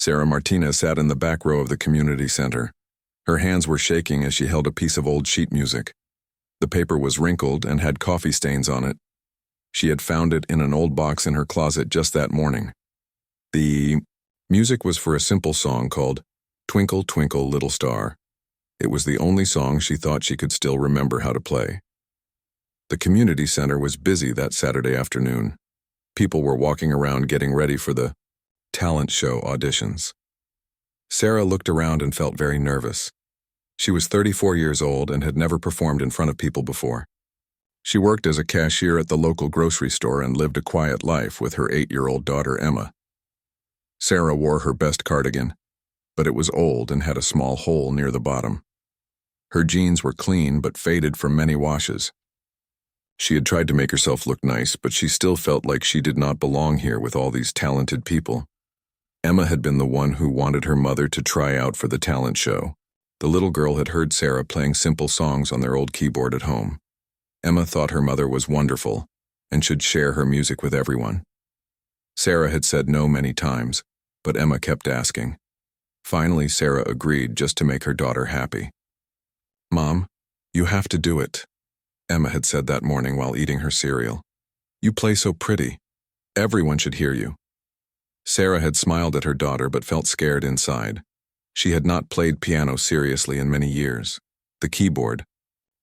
Sarah Martinez sat in the back row of the community center. Her hands were shaking as she held a piece of old sheet music. The paper was wrinkled and had coffee stains on it. She had found it in an old box in her closet just that morning. The music was for a simple song called "Twinkle, Twinkle, Little Star." It was the only song she thought she could still remember how to play. The community center was busy that Saturday afternoon. People were walking around getting ready for the talent show auditions. Sarah looked around and felt very nervous. She was 34 years old and had never performed in front of people before. She worked as a cashier at the local grocery store and lived a quiet life with her 8-year-old daughter, Emma. Sarah wore her best cardigan, but it was old and had a small hole near the bottom. Her jeans were clean but faded from many washes. She had tried to make herself look nice, but she still felt like she did not belong here with all these talented people. Emma had been the one who wanted her mother to try out for the talent show. The little girl had heard Sarah playing simple songs on their old keyboard at home. Emma thought her mother was wonderful and should share her music with everyone. Sarah had said no many times, but Emma kept asking. Finally, Sarah agreed just to make her daughter happy. "Mom, you have to do it," Emma had said that morning while eating her cereal. "You play so pretty. Everyone should hear you." Sarah had smiled at her daughter but felt scared inside. She had not played piano seriously in many years. The keyboard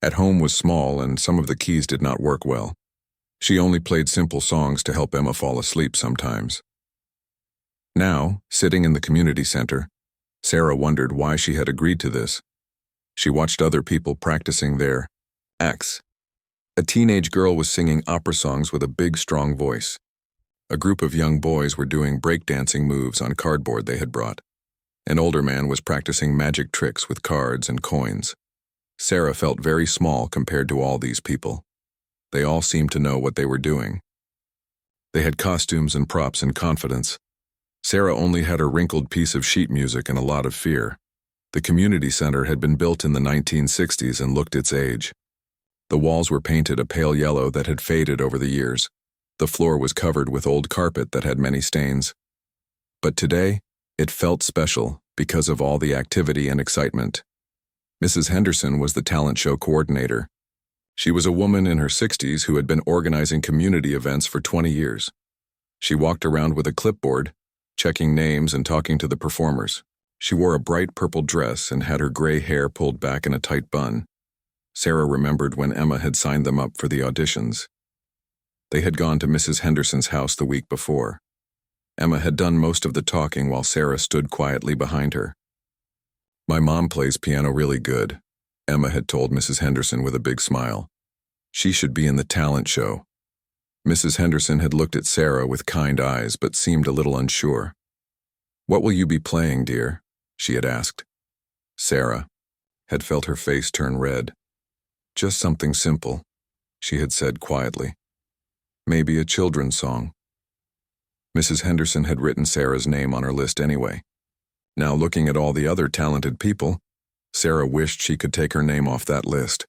at home was small and some of the keys did not work well. She only played simple songs to help Emma fall asleep sometimes. Now, sitting in the community center, Sarah wondered why she had agreed to this. She watched other people practicing their acts. A teenage girl was singing opera songs with a big, strong voice. A group of young boys were doing breakdancing moves on cardboard they had brought. An older man was practicing magic tricks with cards and coins. Sarah felt very small compared to all these people. They all seemed to know what they were doing. They had costumes and props and confidence. Sarah only had a wrinkled piece of sheet music and a lot of fear. The community center had been built in the 1960s and looked its age. The walls were painted a pale yellow that had faded over the years. The floor was covered with old carpet that had many stains. But today, it felt special because of all the activity and excitement. Mrs. Henderson was the talent show coordinator. She was a woman in her 60s who had been organizing community events for 20 years. She walked around with a clipboard, checking names and talking to the performers. She wore a bright purple dress and had her gray hair pulled back in a tight bun. Sarah remembered when Emma had signed them up for the auditions. They had gone to Mrs. Henderson's house the week before. Emma had done most of the talking while Sarah stood quietly behind her. "My mom plays piano really good," Emma had told Mrs. Henderson with a big smile. "She should be in the talent show." Mrs. Henderson had looked at Sarah with kind eyes but seemed a little unsure. "What will you be playing, dear?" she had asked. Sarah had felt her face turn red. "Just something simple," she had said quietly. "Maybe a children's song." Mrs. Henderson had written Sarah's name on her list anyway. Now looking at all the other talented people, Sarah wished she could take her name off that list.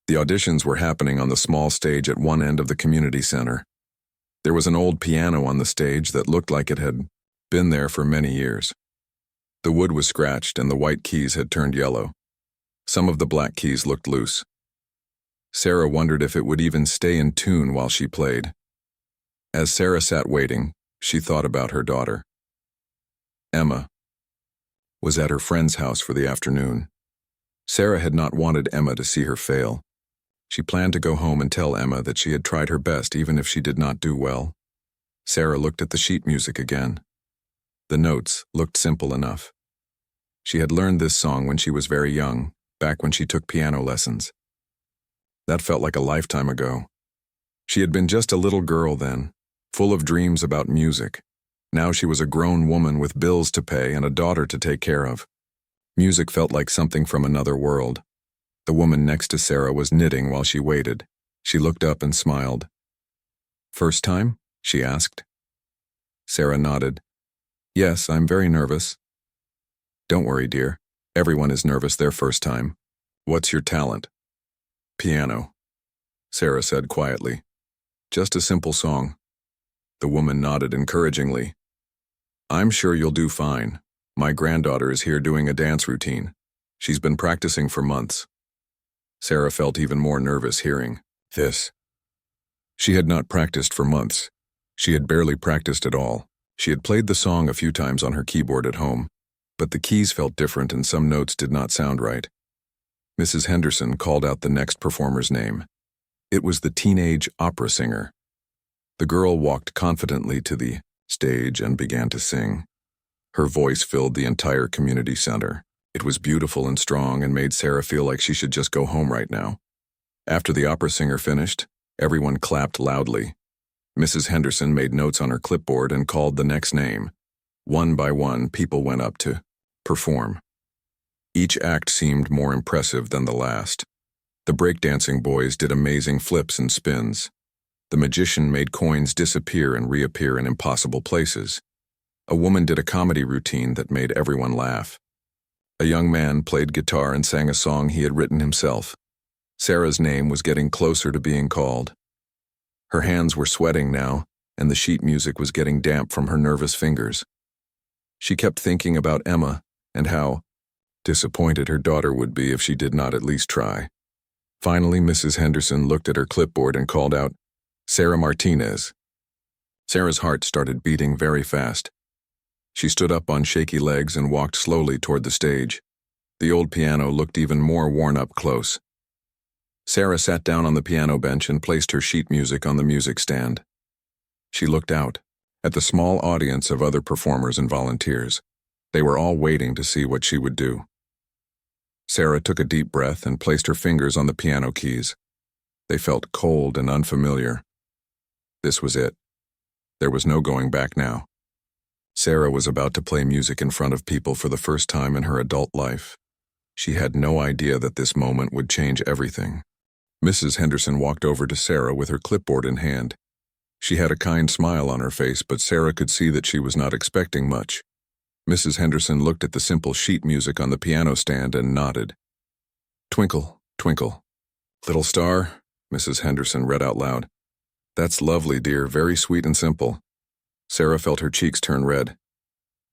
The auditions were happening on the small stage at one end of the community center. There was an old piano on the stage that looked like it had been there for many years. The wood was scratched and the white keys had turned yellow. Some of the black keys looked loose. Sarah wondered if it would even stay in tune while she played. As Sarah sat waiting, she thought about her daughter. Emma was at her friend's house for the afternoon. Sarah had not wanted Emma to see her fail. She planned to go home and tell Emma that she had tried her best even if she did not do well. Sarah looked at the sheet music again. The notes looked simple enough. She had learned this song when she was very young, back when she took piano lessons. That felt like a lifetime ago. She had been just a little girl then, full of dreams about music. Now she was a grown woman with bills to pay and a daughter to take care of. Music felt like something from another world. The woman next to Sarah was knitting while she waited. She looked up and smiled. "First time?" she asked. Sarah nodded. "Yes, I'm very nervous." "Don't worry, dear. Everyone is nervous their first time. What's your talent?" "Piano," Sarah said quietly. "Just a simple song." The woman nodded encouragingly. I'm sure you'll do fine. My granddaughter is here doing a dance routine. She's been practicing for months. Sarah felt even more nervous hearing this. She had not practiced for months. She had barely practiced at all. She had played the song a few times on her keyboard at home, but the keys felt different and some notes did not sound right. Mrs. Henderson called out the next performer's name. It was the teenage opera singer. The girl walked confidently to the stage and began to sing. Her voice filled the entire community center. It was beautiful and strong and made Sarah feel like she should just go home right now. After the opera singer finished, everyone clapped loudly. Mrs. Henderson made notes on her clipboard and called the next name. One by one, people went up to perform. Each act seemed more impressive than the last. The breakdancing boys did amazing flips and spins. The magician made coins disappear and reappear in impossible places. A woman did a comedy routine that made everyone laugh. A young man played guitar and sang a song he had written himself. Sarah's name was getting closer to being called. Her hands were sweating now, and the sheet music was getting damp from her nervous fingers. She kept thinking about Emma and how disappointed her daughter would be if she did not at least try. Finally, Mrs. Henderson looked at her clipboard and called out, "Sarah Martinez." Sarah's heart started beating very fast. She stood up on shaky legs and walked slowly toward the stage. The old piano looked even more worn up close. Sarah sat down on the piano bench and placed her sheet music on the music stand. She looked out at the small audience of other performers and volunteers. They were all waiting to see what she would do. Sarah took a deep breath and placed her fingers on the piano keys. They felt cold and unfamiliar. This was it. There was no going back now. Sarah was about to play music in front of people for the first time in her adult life. She had no idea that this moment would change everything. Mrs. Henderson walked over to Sarah with her clipboard in hand. She had a kind smile on her face, but Sarah could see that she was not expecting much. Mrs. Henderson looked at the simple sheet music on the piano stand and nodded. "Twinkle, twinkle, little star," Mrs. Henderson read out loud. "That's lovely, dear, very sweet and simple." Sarah felt her cheeks turn red.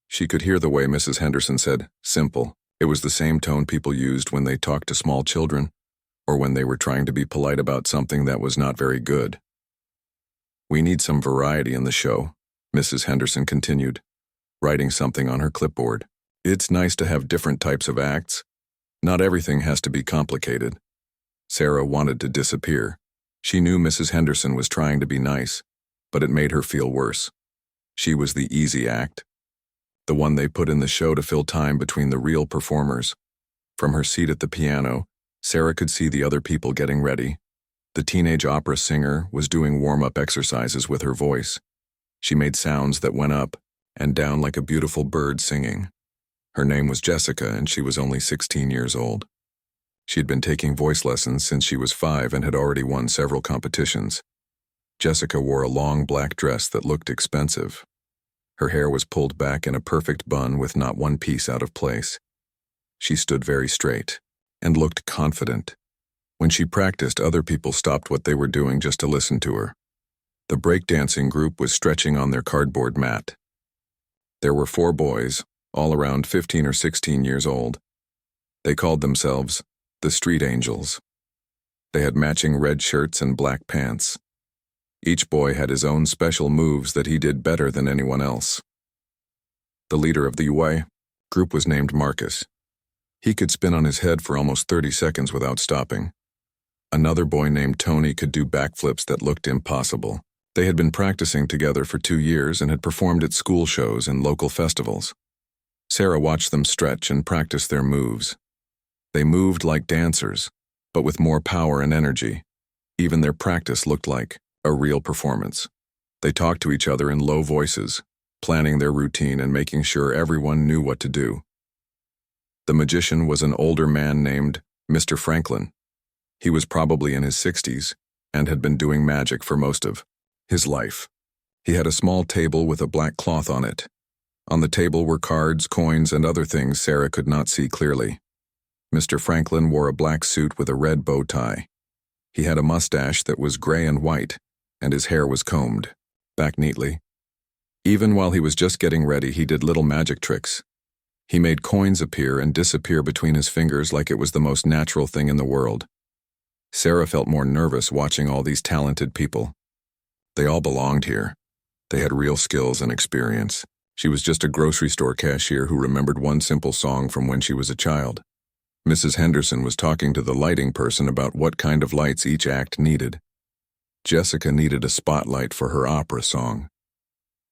She could hear the way Mrs. Henderson said, "simple." It was the same tone people used when they talked to small children, or when they were trying to be polite about something that was not very good. "We need some variety in the show," Mrs. Henderson continued, writing something on her clipboard. "It's nice to have different types of acts. Not everything has to be complicated." Sarah wanted to disappear. She knew Mrs. Henderson was trying to be nice, but it made her feel worse. She was the easy act, the one they put in the show to fill time between the real performers. From her seat at the piano, Sarah could see the other people getting ready. The teenage opera singer was doing warm-up exercises with her voice. She made sounds that went up and down like a beautiful bird singing. Her name was Jessica, and she was only 16 years old. She had been taking voice lessons since she was 5 and had already won several competitions. Jessica wore a long black dress that looked expensive. Her hair was pulled back in a perfect bun with not one piece out of place. She stood very straight and looked confident. When she practiced, other people stopped what they were doing just to listen to her. The breakdancing group was stretching on their cardboard mat. There were 4 boys, all around 15 or 16 years old. They called themselves the Street Angels. They had matching red shirts and black pants. Each boy had his own special moves that he did better than anyone else. The leader of the UA group was named Marcus. He could spin on his head for almost 30 seconds without stopping. Another boy named Tony could do backflips that looked impossible. They had been practicing together for 2 years and had performed at school shows and local festivals. Sarah watched them stretch and practice their moves. They moved like dancers, but with more power and energy. Even their practice looked like a real performance. They talked to each other in low voices, planning their routine and making sure everyone knew what to do. The magician was an older man named Mr. Franklin. He was probably in his 60s and had been doing magic for most of his life. He had a small table with a black cloth on it. On the table were cards, coins, and other things Sarah could not see clearly. Mr. Franklin wore a black suit with a red bow tie. He had a mustache that was gray and white, and his hair was combed back neatly. Even while he was just getting ready, he did little magic tricks. He made coins appear and disappear between his fingers like it was the most natural thing in the world. Sarah felt more nervous watching all these talented people. They all belonged here. They had real skills and experience. She was just a grocery store cashier who remembered one simple song from when she was a child. Mrs. Henderson was talking to the lighting person about what kind of lights each act needed. Jessica needed a spotlight for her opera song.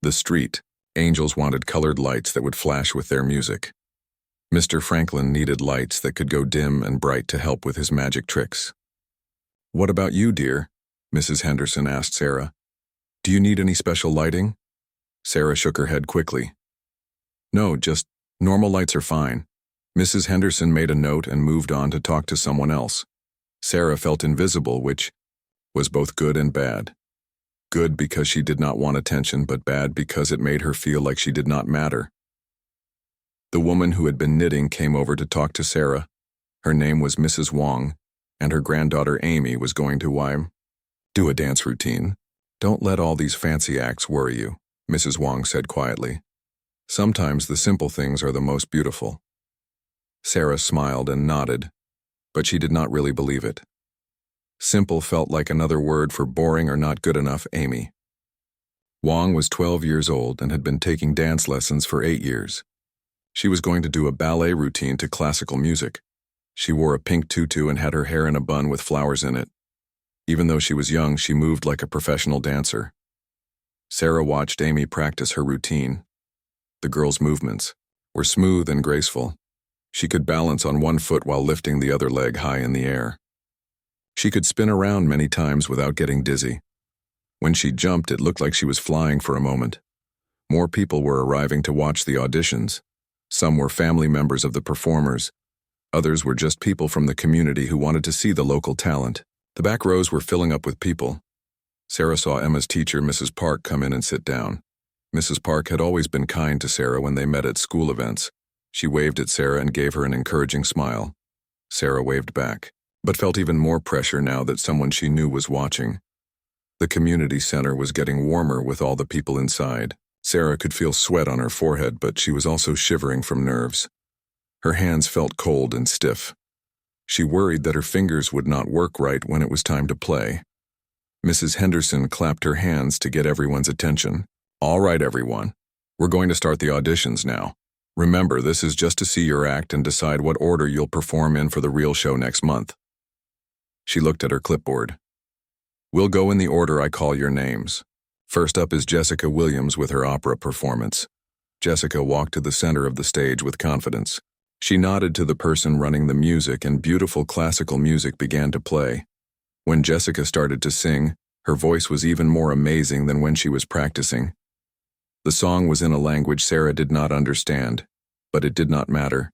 The street, angels wanted colored lights that would flash with their music. Mr. Franklin needed lights that could go dim and bright to help with his magic tricks. "What about you, dear?" Mrs. Henderson asked Sarah. "Do you need any special lighting?" Sarah shook her head quickly. "No, just normal lights are fine." Mrs. Henderson made a note and moved on to talk to someone else. Sarah felt invisible, which was both good and bad. Good because she did not want attention, but bad because it made her feel like she did not matter. The woman who had been knitting came over to talk to Sarah. Her name was Mrs. Wong, and her granddaughter Amy was going to do a dance routine. "Don't let all these fancy acts worry you," Mrs. Wong said quietly. "Sometimes the simple things are the most beautiful." Sarah smiled and nodded, but she did not really believe it. Simple felt like another word for boring or not good enough Amy. Wong was 12 years old and had been taking dance lessons for 8 years. She was going to do a ballet routine to classical music. She wore a pink tutu and had her hair in a bun with flowers in it. Even though she was young, she moved like a professional dancer. Sarah watched Amy practice her routine. The girl's movements were smooth and graceful. She could balance on one foot while lifting the other leg high in the air. She could spin around many times without getting dizzy. When she jumped, it looked like she was flying for a moment. More people were arriving to watch the auditions. Some were family members of the performers. Others were just people from the community who wanted to see the local talent. The back rows were filling up with people. Sarah saw Emma's teacher, Mrs. Park, come in and sit down. Mrs. Park had always been kind to Sarah when they met at school events. She waved at Sarah and gave her an encouraging smile. Sarah waved back, but felt even more pressure now that someone she knew was watching. The community center was getting warmer with all the people inside. Sarah could feel sweat on her forehead, but she was also shivering from nerves. Her hands felt cold and stiff. She worried that her fingers would not work right when it was time to play. Mrs. Henderson clapped her hands to get everyone's attention. "All right, everyone. We're going to start the auditions now. Remember, this is just to see your act and decide what order you'll perform in for the real show next month." She looked at her clipboard. "We'll go in the order I call your names. First up is Jessica Williams with her opera performance." Jessica walked to the center of the stage with confidence. She nodded to the person running the music, and beautiful classical music began to play. When Jessica started to sing, her voice was even more amazing than when she was practicing. The song was in a language Sarah did not understand, but it did not matter.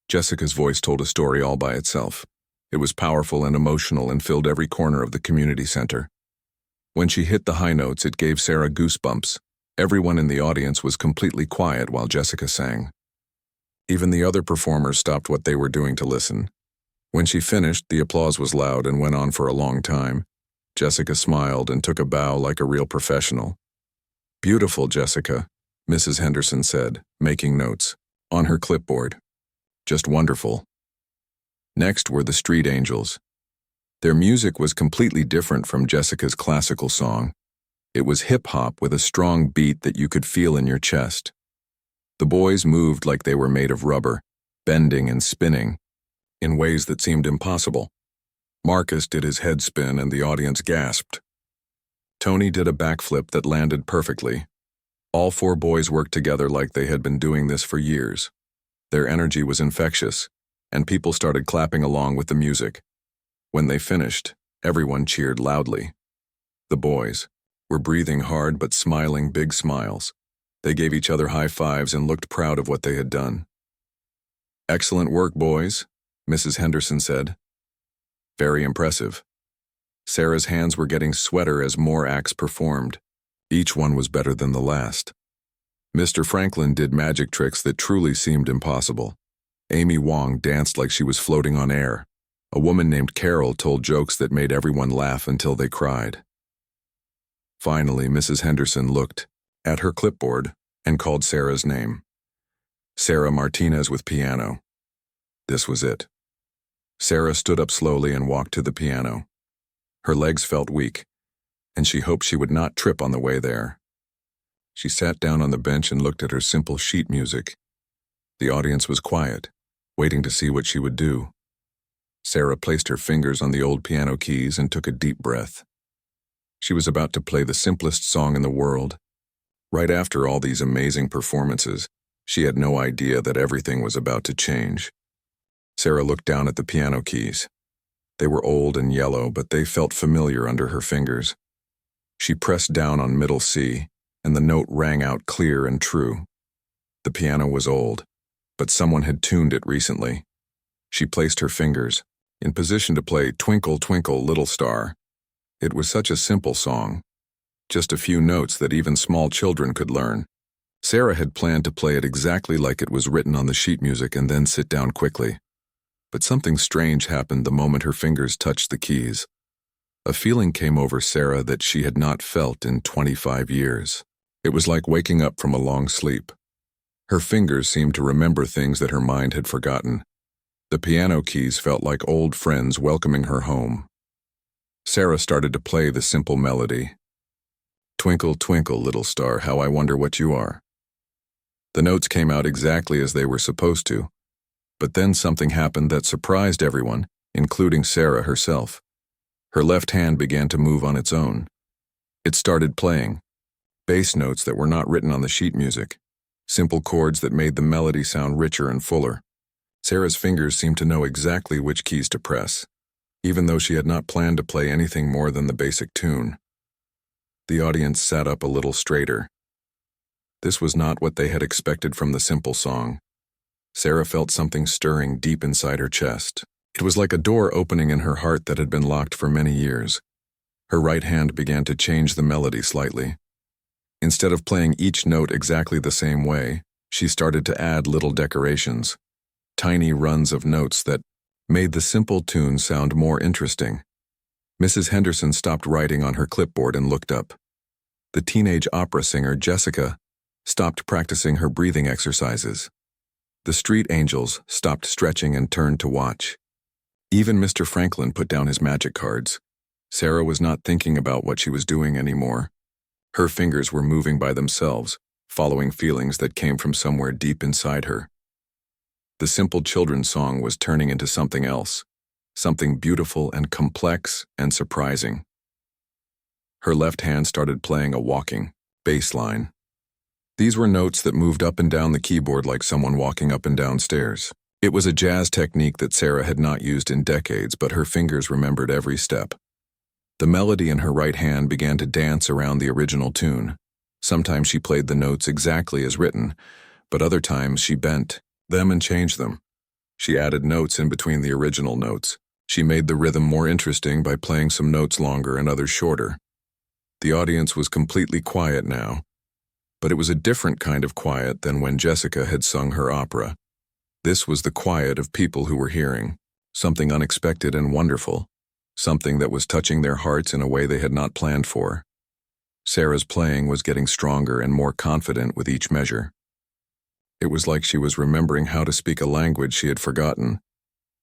Jessica's voice told a story all by itself. It was powerful and emotional and filled every corner of the community center. When she hit the high notes, it gave Sarah goosebumps. Everyone in the audience was completely quiet while Jessica sang. Even the other performers stopped what they were doing to listen. When she finished, the applause was loud and went on for a long time. Jessica smiled and took a bow like a real professional. "Beautiful, Jessica," Mrs. Henderson said, making notes on her clipboard. "Just wonderful." Next were the street angels. Their music was completely different from Jessica's classical song. It was hip-hop with a strong beat that you could feel in your chest. The boys moved like they were made of rubber, bending and spinning, in ways that seemed impossible. Marcus did his head spin and the audience gasped. Tony did a backflip that landed perfectly. All 4 boys worked together like they had been doing this for years. Their energy was infectious, and people started clapping along with the music. When they finished, everyone cheered loudly. The boys were breathing hard but smiling big smiles. They gave each other high fives and looked proud of what they had done. "Excellent work, boys," Mrs. Henderson said. "Very impressive." Sarah's hands were getting sweater as more acts performed. Each one was better than the last. Mr. Franklin did magic tricks that truly seemed impossible. Amy Wong danced like she was floating on air. A woman named Carol told jokes that made everyone laugh until they cried. Finally, Mrs. Henderson looked at her clipboard and called Sarah's name. Sarah Martinez with piano. This was it. Sarah stood up slowly and walked to the piano. Her legs felt weak, and she hoped she would not trip on the way there. She sat down on the bench and looked at her simple sheet music. The audience was quiet, waiting to see what she would do. Sarah placed her fingers on the old piano keys and took a deep breath. She was about to play the simplest song in the world. Right after all these amazing performances, she had no idea that everything was about to change. Sarah looked down at the piano keys. They were old and yellow, but they felt familiar under her fingers. She pressed down on middle C, and the note rang out clear and true. The piano was old, but someone had tuned it recently. She placed her fingers in position to play Twinkle, Twinkle, Little Star. It was such a simple song, just a few notes that even small children could learn. Sarah had planned to play it exactly like it was written on the sheet music and then sit down quickly. But something strange happened the moment her fingers touched the keys. A feeling came over Sarah that she had not felt in 25 years. It was like waking up from a long sleep. Her fingers seemed to remember things that her mind had forgotten. The piano keys felt like old friends welcoming her home. Sarah started to play the simple melody. Twinkle, twinkle, little star, how I wonder what you are. The notes came out exactly as they were supposed to. But then something happened that surprised everyone, including Sarah herself. Her left hand began to move on its own. It started playing. Bass notes that were not written on the sheet music. Simple chords that made the melody sound richer and fuller. Sarah's fingers seemed to know exactly which keys to press, even though she had not planned to play anything more than the basic tune. The audience sat up a little straighter. This was not what they had expected from the simple song. Sarah felt something stirring deep inside her chest. It was like a door opening in her heart that had been locked for many years. Her right hand began to change the melody slightly. Instead of playing each note exactly the same way, she started to add little decorations, tiny runs of notes that made the simple tune sound more interesting. Mrs. Henderson stopped writing on her clipboard and looked up. The teenage opera singer, Jessica, stopped practicing her breathing exercises. The street angels stopped stretching and turned to watch. Even Mr. Franklin put down his magic cards. Sarah was not thinking about what she was doing anymore. Her fingers were moving by themselves, following feelings that came from somewhere deep inside her. The simple children's song was turning into something else, something beautiful and complex and surprising. Her left hand started playing a walking bass line. These were notes that moved up and down the keyboard like someone walking up and down stairs. It was a jazz technique that Sarah had not used in decades, but her fingers remembered every step. The melody in her right hand began to dance around the original tune. Sometimes she played the notes exactly as written, but other times she bent them and changed them. She added notes in between the original notes. She made the rhythm more interesting by playing some notes longer and others shorter. The audience was completely quiet now, but it was a different kind of quiet than when Jessica had sung her opera. This was the quiet of people who were hearing something unexpected and wonderful, something that was touching their hearts in a way they had not planned for. Sarah's playing was getting stronger and more confident with each measure. It was like she was remembering how to speak a language she had forgotten.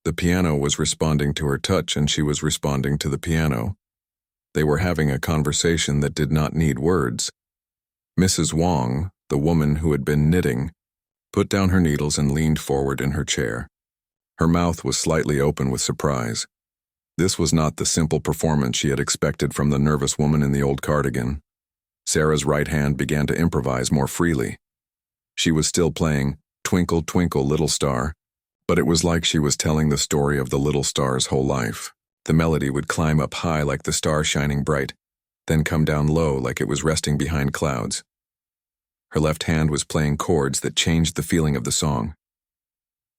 The piano was responding to her touch and she was responding to the piano. They were having a conversation that did not need words. Mrs. Wong, the woman who had been knitting, put down her needles and leaned forward in her chair. Her mouth was slightly open with surprise. This was not the simple performance she had expected from the nervous woman in the old cardigan. Sarah's right hand began to improvise more freely. She was still playing Twinkle, Twinkle, Little Star, but it was like she was telling the story of the little star's whole life. The melody would climb up high like the star shining bright, then come down low like it was resting behind clouds. Her left hand was playing chords that changed the feeling of the song.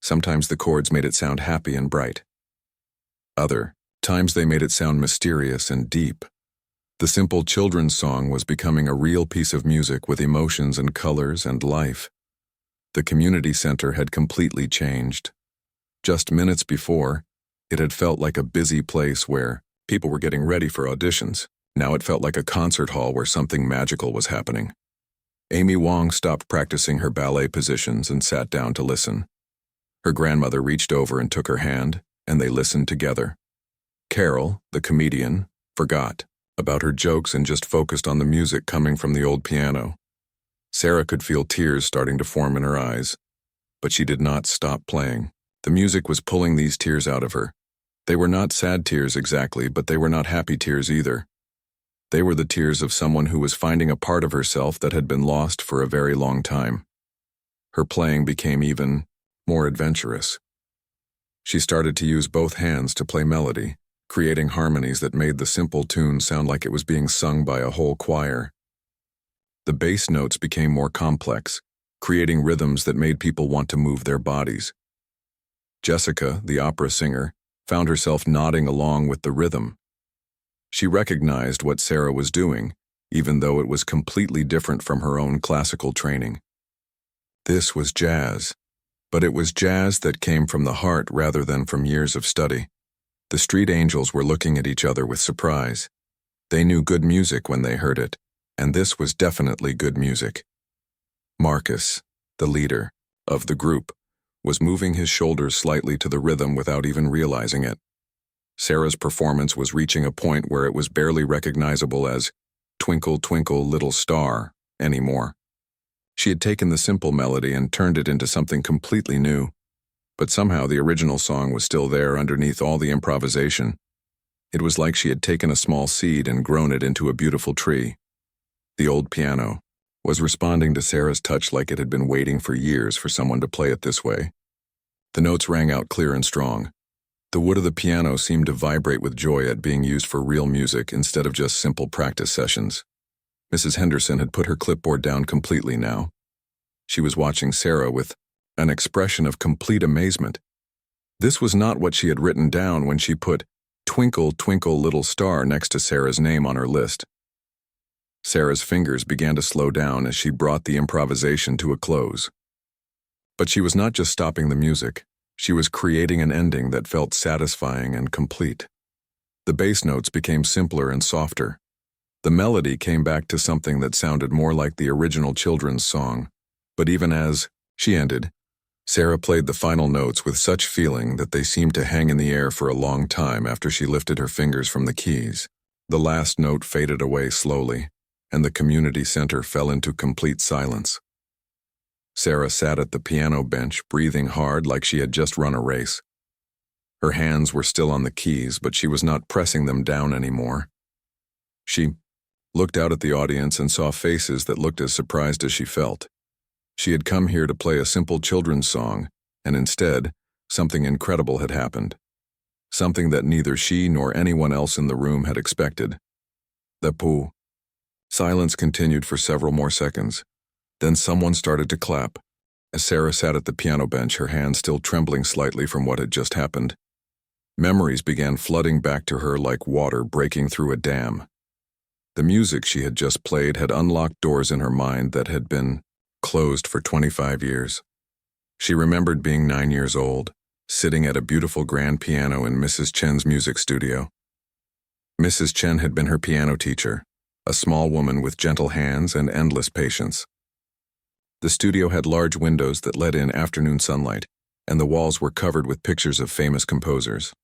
Sometimes the chords made it sound happy and bright. Other times they made it sound mysterious and deep. The simple children's song was becoming a real piece of music with emotions and colors and life. The community center had completely changed. Just minutes before, it had felt like a busy place where people were getting ready for auditions. Now it felt like a concert hall where something magical was happening. Amy Wong stopped practicing her ballet positions and sat down to listen. Her grandmother reached over and took her hand, and they listened together. Carol, the comedian, forgot about her jokes and just focused on the music coming from the old piano. Sarah could feel tears starting to form in her eyes, but she did not stop playing. The music was pulling these tears out of her. They were not sad tears exactly, but they were not happy tears either. They were the tears of someone who was finding a part of herself that had been lost for a very long time. Her playing became even more adventurous. She started to use both hands to play melody, creating harmonies that made the simple tune sound like it was being sung by a whole choir. The bass notes became more complex, creating rhythms that made people want to move their bodies. Jessica, the opera singer, found herself nodding along with the rhythm. She recognized what Sarah was doing, even though it was completely different from her own classical training. This was jazz, but it was jazz that came from the heart rather than from years of study. The street angels were looking at each other with surprise. They knew good music when they heard it, and this was definitely good music. Marcus, the leader of the group, was moving his shoulders slightly to the rhythm without even realizing it. Sarah's performance was reaching a point where it was barely recognizable as "Twinkle, Twinkle, Little Star" anymore. She had taken the simple melody and turned it into something completely new, but somehow the original song was still there underneath all the improvisation. It was like she had taken a small seed and grown it into a beautiful tree. The old piano was responding to Sarah's touch like it had been waiting for years for someone to play it this way. The notes rang out clear and strong. The wood of the piano seemed to vibrate with joy at being used for real music instead of just simple practice sessions. Mrs. Henderson had put her clipboard down completely now. She was watching Sarah with an expression of complete amazement. This was not what she had written down when she put "Twinkle, Twinkle, Little Star" next to Sarah's name on her list. Sarah's fingers began to slow down as she brought the improvisation to a close. But she was not just stopping the music. She was creating an ending that felt satisfying and complete. The bass notes became simpler and softer. The melody came back to something that sounded more like the original children's song. But even as she ended, Sarah played the final notes with such feeling that they seemed to hang in the air for a long time after she lifted her fingers from the keys. The last note faded away slowly, and the community center fell into complete silence. Sarah sat at the piano bench, breathing hard like she had just run a race. Her hands were still on the keys, but she was not pressing them down anymore. She looked out at the audience and saw faces that looked as surprised as she felt. She had come here to play a simple children's song, and instead, something incredible had happened. Something that neither she nor anyone else in the room had expected. The poo. Silence continued for several more seconds. Then someone started to clap. As Sarah sat at the piano bench, her hands still trembling slightly from what had just happened, memories began flooding back to her like water breaking through a dam. The music she had just played had unlocked doors in her mind that had been closed for 25 years. She remembered being 9 years old, sitting at a beautiful grand piano in Mrs. Chen's music studio. Mrs. Chen had been her piano teacher, a small woman with gentle hands and endless patience. The studio had large windows that let in afternoon sunlight, and the walls were covered with pictures of famous composers.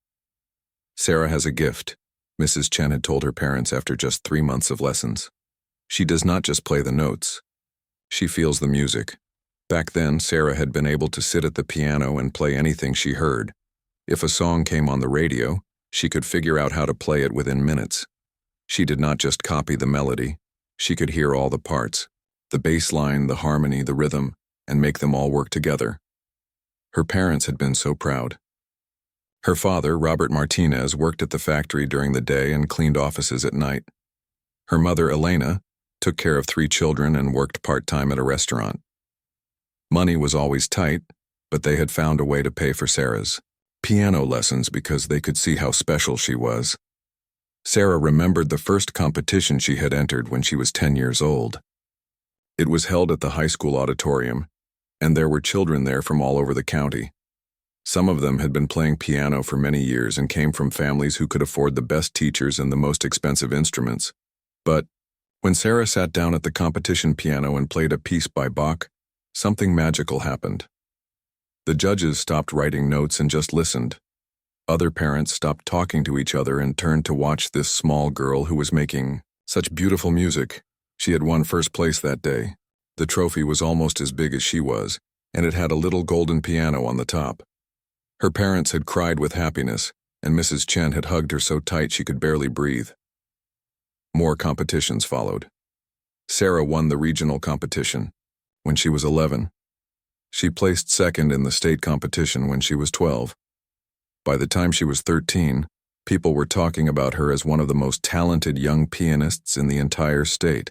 "Sarah has a gift," Mrs. Chen had told her parents after just 3 months of lessons. "She does not just play the notes. She feels the music." Back then, Sarah had been able to sit at the piano and play anything she heard. If a song came on the radio, she could figure out how to play it within minutes. She did not just copy the melody. She could hear all the parts, the bass line, the harmony, the rhythm, and make them all work together. Her parents had been so proud. Her father, Robert Martinez, worked at the factory during the day and cleaned offices at night. Her mother, Elena, took care of 3 children and worked part-time at a restaurant. Money was always tight, but they had found a way to pay for Sarah's piano lessons because they could see how special she was. Sarah remembered the first competition she had entered when she was 10 years old. It was held at the high school auditorium, and there were children there from all over the county. Some of them had been playing piano for many years and came from families who could afford the best teachers and the most expensive instruments. But When Sarah sat down at the competition piano and played a piece by Bach, something magical happened. The judges stopped writing notes and just listened. Other parents stopped talking to each other and turned to watch this small girl who was making such beautiful music. She had won first place that day. The trophy was almost as big as she was, and it had a little golden piano on the top. Her parents had cried with happiness, and Mrs. Chen had hugged her so tight she could barely breathe. More competitions followed. Sarah won the regional competition when she was 11. She placed second in the state competition when she was 12. By the time she was 13, people were talking about her as one of the most talented young pianists in the entire state.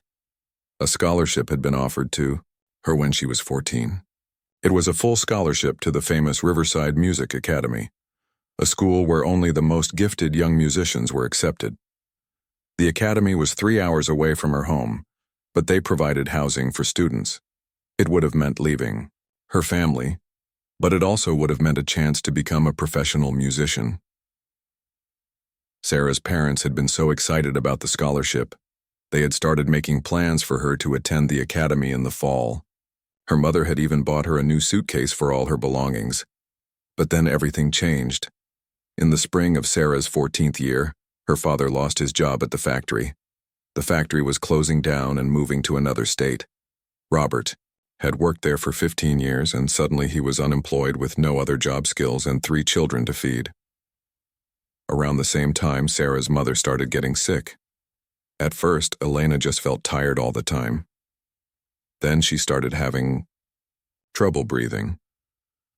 A scholarship had been offered to her when she was 14. It was a full scholarship to the famous Riverside Music Academy, a school where only the most gifted young musicians were accepted. The academy was 3 hours away from her home, but they provided housing for students. It would have meant leaving her family, but it also would have meant a chance to become a professional musician. Sarah's parents had been so excited about the scholarship. They had started making plans for her to attend the academy in the fall. Her mother had even bought her a new suitcase for all her belongings. But then everything changed. In the spring of Sarah's 14th year, her father lost his job at the factory. The factory was closing down and moving to another state. Robert had worked there for 15 years, and suddenly he was unemployed with no other job skills and 3 children to feed. Around the same time, Sarah's mother started getting sick. At first, Elena just felt tired all the time. Then she started having trouble breathing.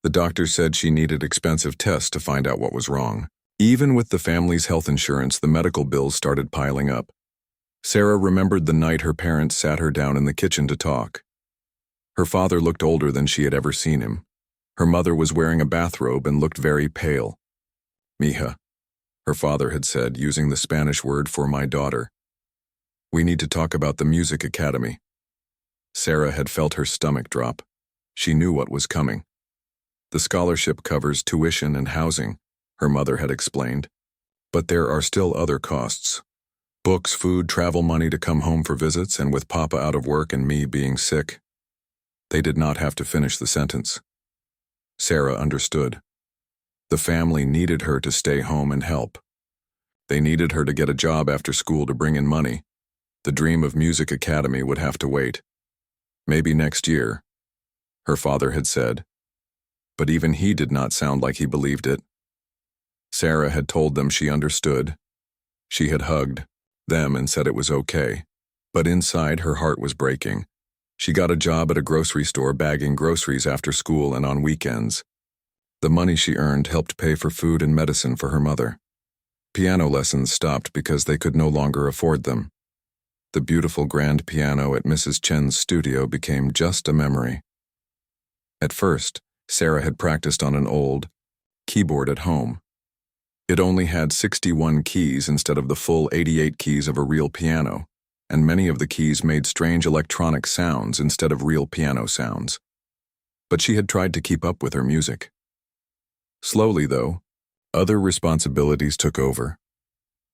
The doctor said she needed expensive tests to find out what was wrong. Even with the family's health insurance, the medical bills started piling up. Sarah remembered the night her parents sat her down in the kitchen to talk. Her father looked older than she had ever seen him. Her mother was wearing a bathrobe and looked very pale. "Mija," her father had said, using the Spanish word for my daughter. "We need to talk about the music academy." Sarah had felt her stomach drop. She knew what was coming. "The scholarship covers tuition and housing," her mother had explained. "But there are still other costs. Books, food, travel money to come home for visits, and with Papa out of work and me being sick." They did not have to finish the sentence. Sarah understood. The family needed her to stay home and help. They needed her to get a job after school to bring in money. The dream of Music Academy would have to wait. Maybe next year, her father had said. But even he did not sound like he believed it. Sarah had told them she understood. She had hugged them and said it was okay. But inside, her heart was breaking. She got a job at a grocery store bagging groceries after school and on weekends. The money she earned helped pay for food and medicine for her mother. Piano lessons stopped because they could no longer afford them. The beautiful grand piano at Mrs. Chen's studio became just a memory. At first, Sarah had practiced on an old keyboard at home. It only had 61 keys instead of the full 88 keys of a real piano, and many of the keys made strange electronic sounds instead of real piano sounds. But she had tried to keep up with her music. Slowly, though, other responsibilities took over.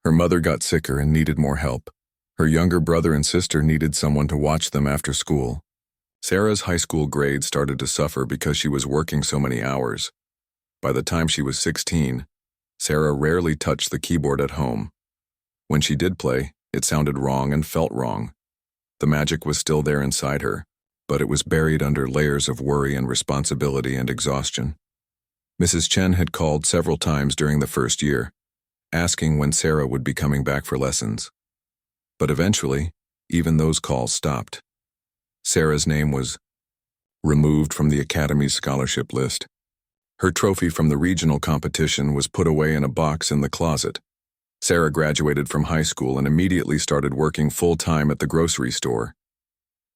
Her mother got sicker and needed more help. Her younger brother and sister needed someone to watch them after school. Sarah's high school grades started to suffer because she was working so many hours. By the time she was 16, Sarah rarely touched the keyboard at home. When she did play, it sounded wrong and felt wrong. The magic was still there inside her, but it was buried under layers of worry and responsibility and exhaustion. Mrs. Chen had called several times during the first year, asking when Sarah would be coming back for lessons. But eventually, even those calls stopped. Sarah's name was removed from the Academy's scholarship list. Her trophy from the regional competition was put away in a box in the closet. Sarah graduated from high school and immediately started working full-time at the grocery store.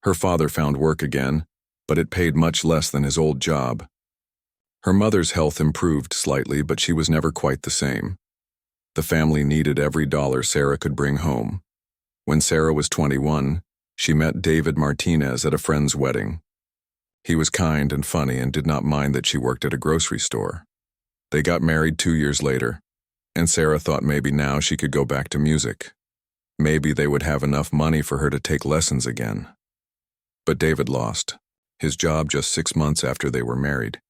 Her father found work again, but it paid much less than his old job. Her mother's health improved slightly, but she was never quite the same. The family needed every dollar Sarah could bring home. When Sarah was 21, she met David Martinez at a friend's wedding. He was kind and funny and did not mind that she worked at a grocery store. They got married 2 years later, and Sarah thought maybe now she could go back to music. Maybe they would have enough money for her to take lessons again. But David lost his job just 6 months after they were married.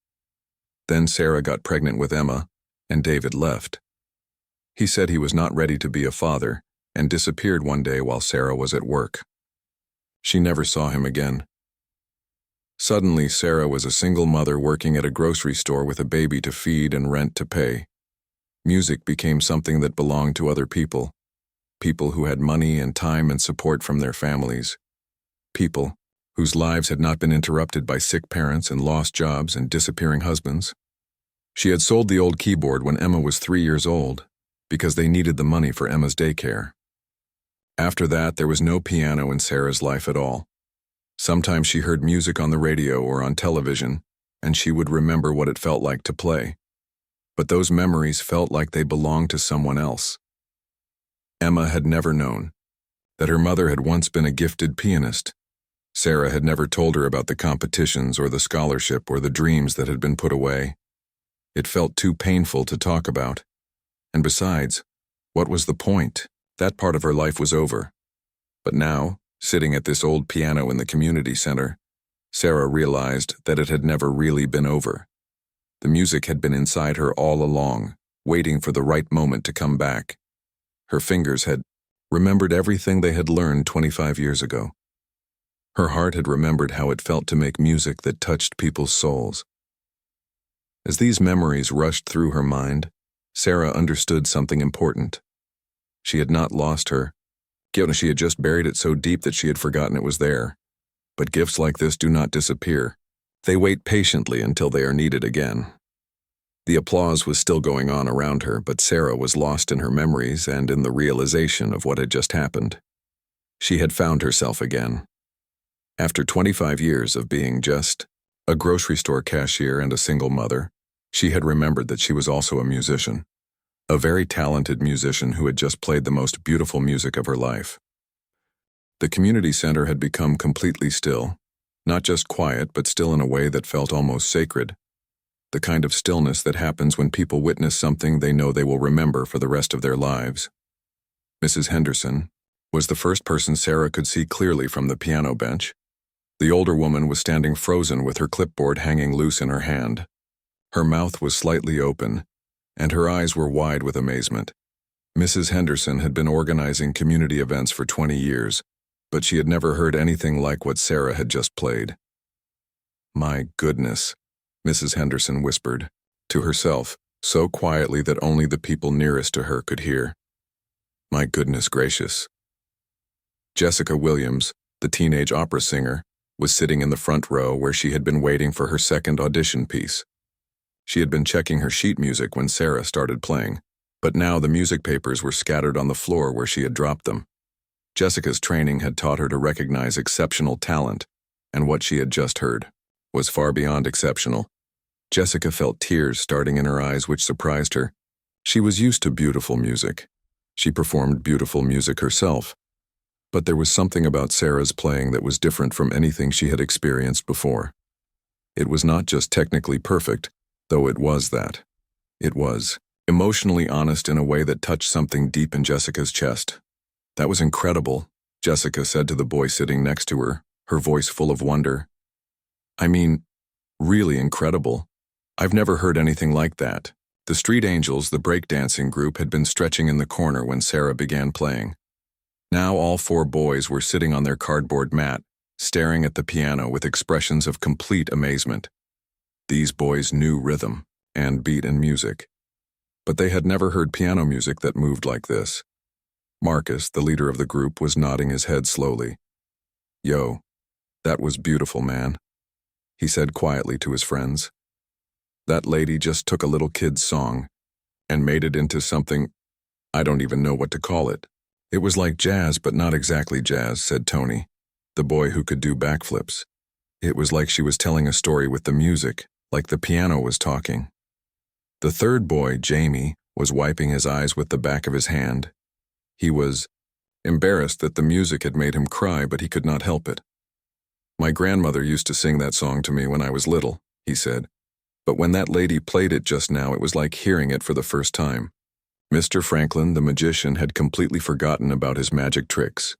Then Sarah got pregnant with Emma, and David left. He said he was not ready to be a father and disappeared one day while Sarah was at work. She never saw him again. Suddenly, Sarah was a single mother working at a grocery store with a baby to feed and rent to pay. Music became something that belonged to other people who had money and time and support from their families, people whose lives had not been interrupted by sick parents and lost jobs and disappearing husbands. She had sold the old keyboard when Emma was 3 years old because they needed the money for Emma's daycare. After that, there was no piano in Sarah's life at all. Sometimes she heard music on the radio or on television, and she would remember what it felt like to play. But those memories felt like they belonged to someone else. Emma had never known that her mother had once been a gifted pianist. Sarah had never told her about the competitions or the scholarship or the dreams that had been put away. It felt too painful to talk about. And besides, what was the point? That part of her life was over. But now, sitting at this old piano in the community center, Sarah realized that it had never really been over. The music had been inside her all along, waiting for the right moment to come back. Her fingers had remembered everything they had learned 25 years ago. Her heart had remembered how it felt to make music that touched people's souls. As these memories rushed through her mind, Sarah understood something important. She had not lost her gift. She had just buried it so deep that she had forgotten it was there. But gifts like this do not disappear. They wait patiently until they are needed again. The applause was still going on around her, but Sarah was lost in her memories and in the realization of what had just happened. She had found herself again. After 25 years of being just a grocery store cashier and a single mother, she had remembered that she was also a musician, a very talented musician who had just played the most beautiful music of her life. The community center had become completely still, not just quiet, but still in a way that felt almost sacred. The kind of stillness that happens when people witness something they know they will remember for the rest of their lives. Mrs. Henderson was the first person Sarah could see clearly from the piano bench. The older woman was standing frozen with her clipboard hanging loose in her hand. Her mouth was slightly open, and her eyes were wide with amazement. Mrs. Henderson had been organizing community events for 20 years, but she had never heard anything like what Sarah had just played. "My goodness," Mrs. Henderson whispered to herself, so quietly that only the people nearest to her could hear. "My goodness gracious." Jessica Williams, the teenage opera singer, was sitting in the front row where she had been waiting for her second audition piece. She had been checking her sheet music when Sarah started playing, but now the music papers were scattered on the floor where she had dropped them. Jessica's training had taught her to recognize exceptional talent, and what she had just heard was far beyond exceptional. Jessica felt tears starting in her eyes, which surprised her. She was used to beautiful music. She performed beautiful music herself. But there was something about Sarah's playing that was different from anything she had experienced before. It was not just technically perfect, though it was that. It was emotionally honest in a way that touched something deep in Jessica's chest. "That was incredible," Jessica said to the boy sitting next to her, her voice full of wonder. "I mean, really incredible. I've never heard anything like that." The Street Angels, the breakdancing group, had been stretching in the corner when Sarah began playing. Now all 4 boys were sitting on their cardboard mat, staring at the piano with expressions of complete amazement. These boys knew rhythm and beat and music, but they had never heard piano music that moved like this. Marcus, the leader of the group, was nodding his head slowly. "Yo, that was beautiful, man," he said quietly to his friends. "That lady just took a little kid's song and made it into something, I don't even know what to call it. It was like jazz, but not exactly jazz," said Tony, the boy who could do backflips. "It was like she was telling a story with the music, like the piano was talking." The third boy, Jamie, was wiping his eyes with the back of his hand. He was embarrassed that the music had made him cry, but he could not help it. "My grandmother used to sing that song to me when I was little," he said. "But when that lady played it just now, it was like hearing it for the first time. Mr. Franklin, the magician, had completely forgotten about his magic tricks.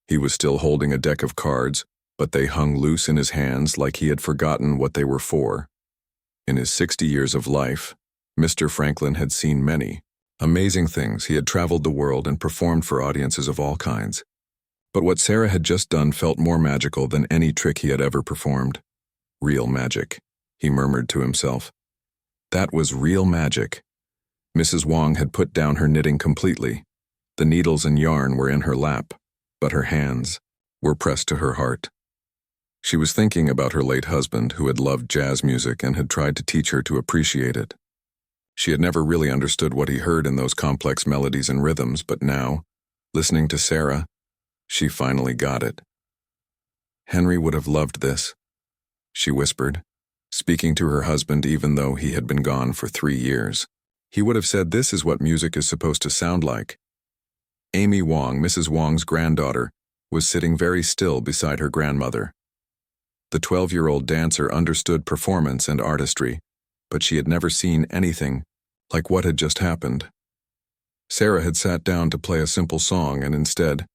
He was still holding a deck of cards, but they hung loose in his hands like he had forgotten what they were for. In his 60 years of life, Mr. Franklin had seen many amazing things. He had traveled the world and performed for audiences of all kinds. But what Sarah had just done felt more magical than any trick he had ever performed. Real magic, he murmured to himself. That was real magic. Mrs. Wong had put down her knitting completely. The needles and yarn were in her lap, but her hands were pressed to her heart. She was thinking about her late husband, who had loved jazz music and had tried to teach her to appreciate it. She had never really understood what he heard in those complex melodies and rhythms, but now, listening to Sarah, she finally got it. Henry would have loved this, she whispered, speaking to her husband even though he had been gone for 3 years. He would have said this is what music is supposed to sound like. Amy Wong, Mrs. Wong's granddaughter, was sitting very still beside her grandmother. The 12-year-old dancer understood performance and artistry, but she had never seen anything like what had just happened. Sarah had sat down to play a simple song, and instead,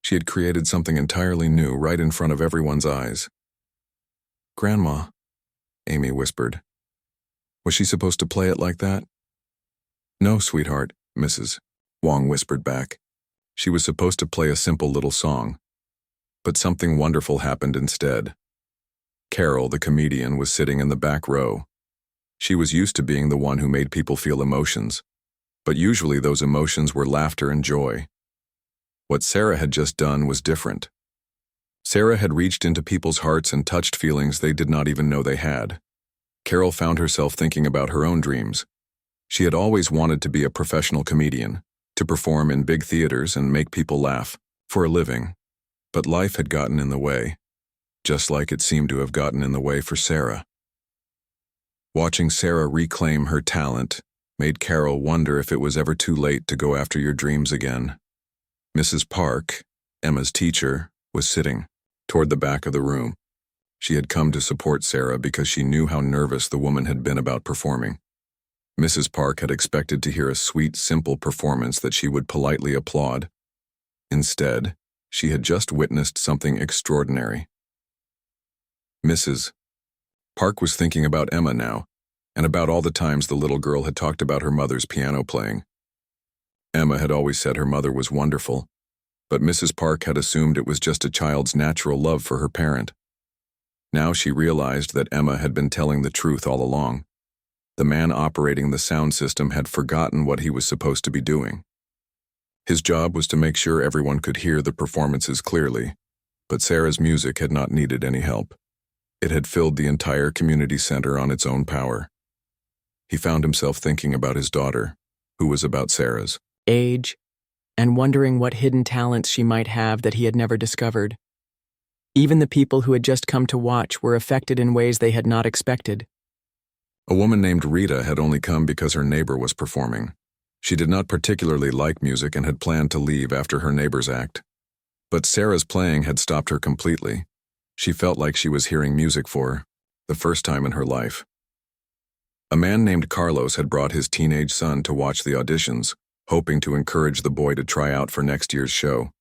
she had created something entirely new right in front of everyone's eyes. "Grandma," Amy whispered. "Was she supposed to play it like that?" "No, sweetheart," Mrs. Wong whispered back. "She was supposed to play a simple little song." But something wonderful happened instead. Carol, the comedian, was sitting in the back row. She was used to being the one who made people feel emotions, but usually those emotions were laughter and joy. What Sarah had just done was different. Sarah had reached into people's hearts and touched feelings they did not even know they had. Carol found herself thinking about her own dreams. She had always wanted to be a professional comedian, to perform in big theaters and make people laugh, for a living. But life had gotten in the way, just like it seemed to have gotten in the way for Sarah. Watching Sarah reclaim her talent made Carol wonder if it was ever too late to go after your dreams again. Mrs. Park, Emma's teacher, was sitting toward the back of the room. She had come to support Sarah because she knew how nervous the woman had been about performing. Mrs. Park had expected to hear a sweet, simple performance that she would politely applaud. Instead, she had just witnessed something extraordinary. Mrs. Park was thinking about Emma now, and about all the times the little girl had talked about her mother's piano playing. Emma had always said her mother was wonderful, but Mrs. Park had assumed it was just a child's natural love for her parent. Now she realized that Emma had been telling the truth all along. The man operating the sound system had forgotten what he was supposed to be doing. His job was to make sure everyone could hear the performances clearly, but Sarah's music had not needed any help. It had filled the entire community center on its own power. He found himself thinking about his daughter, who was about Sarah's age, and wondering what hidden talents she might have that he had never discovered. Even the people who had just come to watch were affected in ways they had not expected. A woman named Rita had only come because her neighbor was performing. She did not particularly like music and had planned to leave after her neighbor's act. But Sarah's playing had stopped her completely. She felt like she was hearing music for the first time in her life. A man named Carlos had brought his teenage son to watch the auditions, hoping to encourage the boy to try out for next year's show.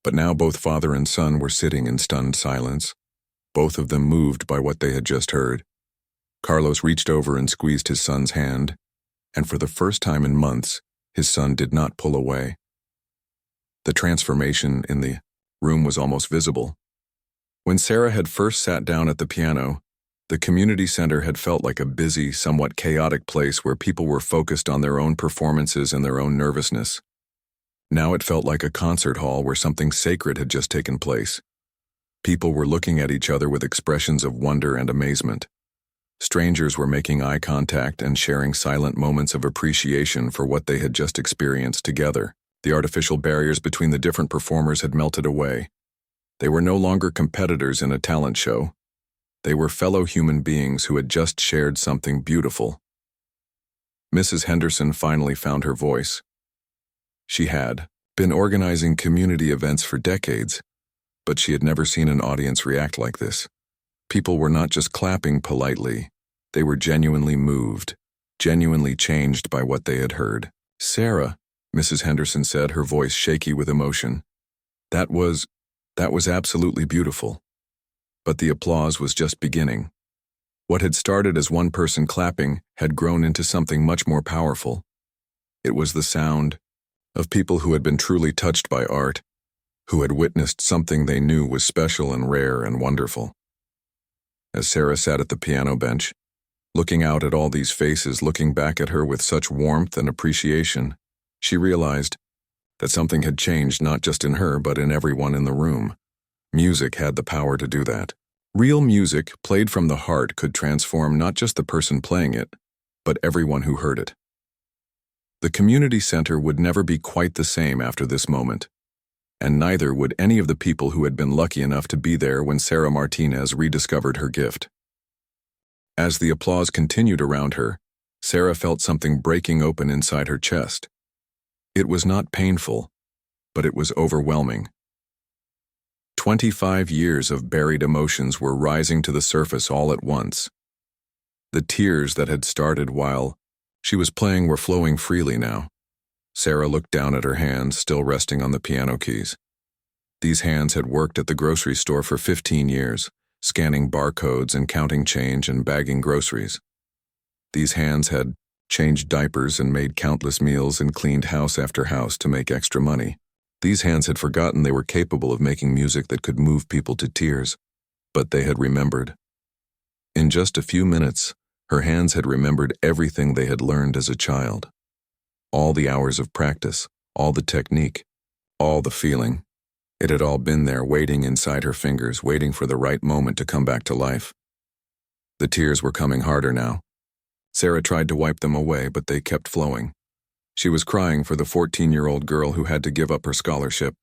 But now both father and son were sitting in stunned silence, both of them moved by what they had just heard. Carlos reached over and squeezed his son's hand, and for the first time in months, his son did not pull away. The transformation in the room was almost visible. When Sarah had first sat down at the piano, the community center had felt like a busy, somewhat chaotic place where people were focused on their own performances and their own nervousness. Now it felt like a concert hall where something sacred had just taken place. People were looking at each other with expressions of wonder and amazement. Strangers were making eye contact and sharing silent moments of appreciation for what they had just experienced together. The artificial barriers between the different performers had melted away. They were no longer competitors in a talent show. They were fellow human beings who had just shared something beautiful. Mrs. Henderson finally found her voice. She had been organizing community events for decades, but she had never seen an audience react like this. People were not just clapping politely, they were genuinely moved, genuinely changed by what they had heard. Sarah, Mrs. Henderson said, her voice shaky with emotion. That was absolutely beautiful. But the applause was just beginning. What had started as one person clapping had grown into something much more powerful. It was the sound of people who had been truly touched by art, who had witnessed something they knew was special and rare and wonderful. As Sarah sat at the piano bench, looking out at all these faces looking back at her with such warmth and appreciation, she realized that something had changed not just in her but in everyone in the room. Music had the power to do that. Real music, played from the heart, could transform not just the person playing it, but everyone who heard it. The community center would never be quite the same after this moment, and neither would any of the people who had been lucky enough to be there when Sarah Martinez rediscovered her gift. As the applause continued around her, Sarah felt something breaking open inside her chest. It was not painful, but it was overwhelming. 25 years of buried emotions were rising to the surface all at once. The tears that had started while she was playing were flowing freely now. Sarah looked down at her hands, still resting on the piano keys. These hands had worked at the grocery store for 15 years, scanning barcodes and counting change and bagging groceries. These hands had changed diapers and made countless meals and cleaned house after house to make extra money. These hands had forgotten they were capable of making music that could move people to tears, but they had remembered. In just a few minutes, her hands had remembered everything they had learned as a child. All the hours of practice, all the technique, all the feeling. It had all been there waiting inside her fingers, waiting for the right moment to come back to life. The tears were coming harder now. Sarah tried to wipe them away, but they kept flowing. She was crying for the 14-year-old girl who had to give up her scholarship.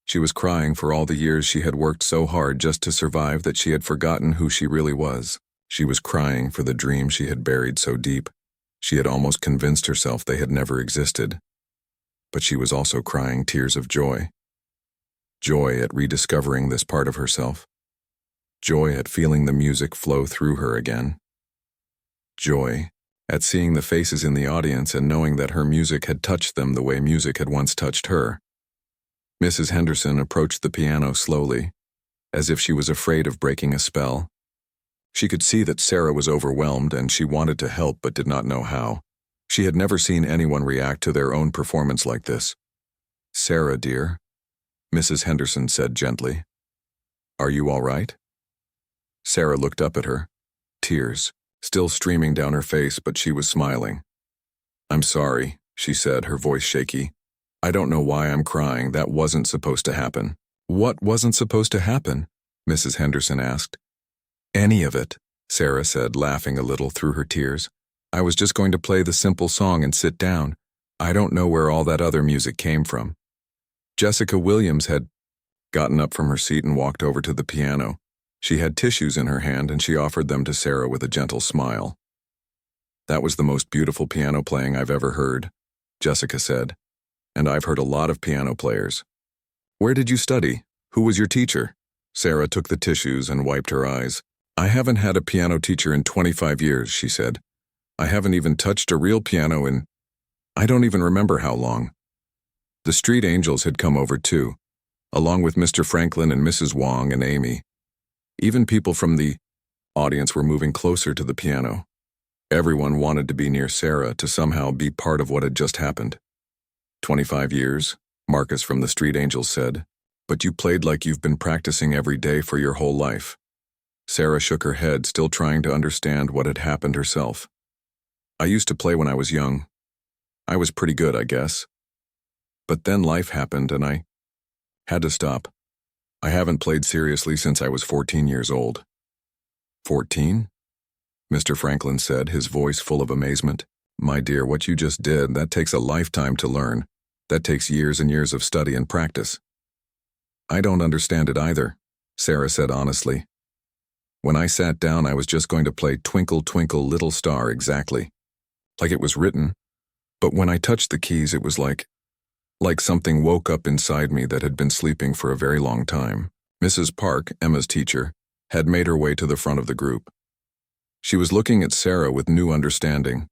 She was crying for all the years she had worked so hard just to survive that she had forgotten who she really was. She was crying for the dreams she had buried so deep. She had almost convinced herself they had never existed. But she was also crying tears of joy. Joy at rediscovering this part of herself. Joy at feeling the music flow through her again. Joy at seeing the faces in the audience and knowing that her music had touched them the way music had once touched her. Mrs. Henderson approached the piano slowly, as if she was afraid of breaking a spell. She could see that Sarah was overwhelmed and she wanted to help but did not know how. She had never seen anyone react to their own performance like this. "Sarah, dear," Mrs. Henderson said gently. "Are you all right?" Sarah looked up at her, tears still streaming down her face, but she was smiling. "I'm sorry," she said, her voice shaky. "I don't know why I'm crying. That wasn't supposed to happen." "What wasn't supposed to happen?" Mrs. Henderson asked. "Any of it," Sarah said, laughing a little through her tears. "I was just going to play the simple song and sit down. I don't know where all that other music came from." Jessica Williams had gotten up from her seat and walked over to the piano. She had tissues in her hand and she offered them to Sarah with a gentle smile. "That was the most beautiful piano playing I've ever heard," Jessica said. "And I've heard a lot of piano players." "Where did you study? Who was your teacher?" Sarah took the tissues and wiped her eyes. "I haven't had a piano teacher in 25 years, she said. "I haven't even touched a real piano in I don't even remember how long." The street angels had come over too, along with Mr. Franklin and Mrs. Wong and Amy. Even people from the audience were moving closer to the piano. Everyone wanted to be near Sarah to somehow be part of what had just happened. 25 years, Marcus from the Street Angels said, "But you played like you've been practicing every day for your whole life." Sarah shook her head, still trying to understand what had happened herself. "I used to play when I was young. I was pretty good, I guess. But then life happened and I had to stop. I haven't played seriously since I was 14 years old." 14? Mr. Franklin said, his voice full of amazement. "My dear, what you just did, that takes a lifetime to learn. That takes years and years of study and practice." "I don't understand it either," Sarah said honestly. "When I sat down, I was just going to play Twinkle, Twinkle, Little Star exactly. Like it was written. But when I touched the keys, it was like something woke up inside me that had been sleeping for a very long time." Mrs. Park, Emma's teacher, had made her way to the front of the group. She was looking at Sarah with new understanding.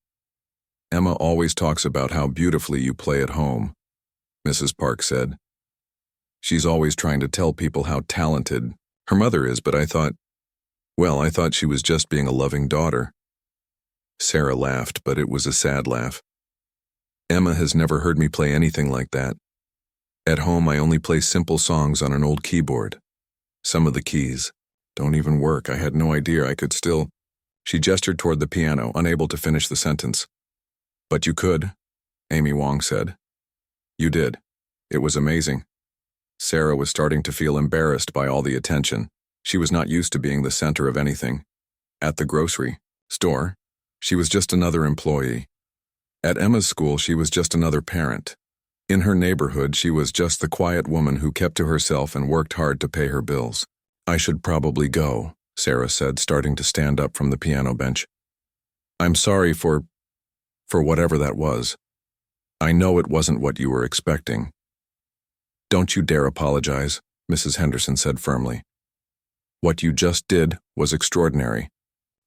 Emma always talks about how beautifully you play at home, Mrs. Park said. She's always trying to tell people how talented her mother is, but I thought she was just being a loving daughter. Sarah laughed, but it was a sad laugh. Emma has never heard me play anything like that. At home, I only play simple songs on an old keyboard. Some of the keys don't even work. I had no idea I could still. She gestured toward the piano, unable to finish the sentence. But you could, Amy Wong said. You did. It was amazing. Sarah was starting to feel embarrassed by all the attention. She was not used to being the center of anything. At the grocery store, she was just another employee. At Emma's school, she was just another parent. In her neighborhood, she was just the quiet woman who kept to herself and worked hard to pay her bills. I should probably go, Sarah said, starting to stand up from the piano bench. I'm sorry for whatever that was. I know it wasn't what you were expecting. Don't you dare apologize, Mrs. Henderson said firmly. What you just did was extraordinary.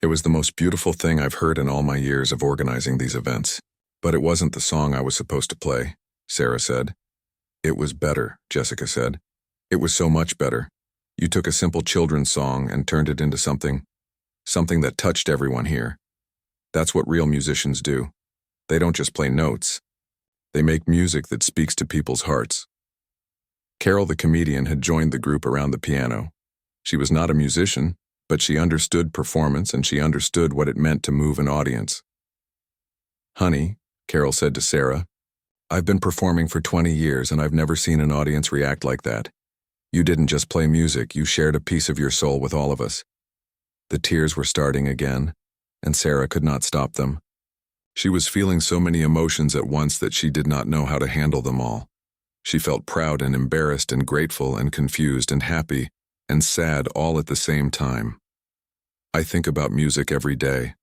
It was the most beautiful thing I've heard in all my years of organizing these events. But it wasn't the song I was supposed to play, Sarah said. It was better, Jessica said. It was so much better. You took a simple children's song and turned it into something that touched everyone here. That's what real musicians do. They don't just play notes. They make music that speaks to people's hearts. Carol the comedian had joined the group around the piano. She was not a musician, but she understood performance and she understood what it meant to move an audience. Honey, Carol said to Sarah, I've been performing for 20 years and I've never seen an audience react like that. You didn't just play music, you shared a piece of your soul with all of us. The tears were starting again, and Sarah could not stop them. She was feeling so many emotions at once that she did not know how to handle them all. She felt proud and embarrassed and grateful and confused and happy and sad all at the same time. I think about music every day,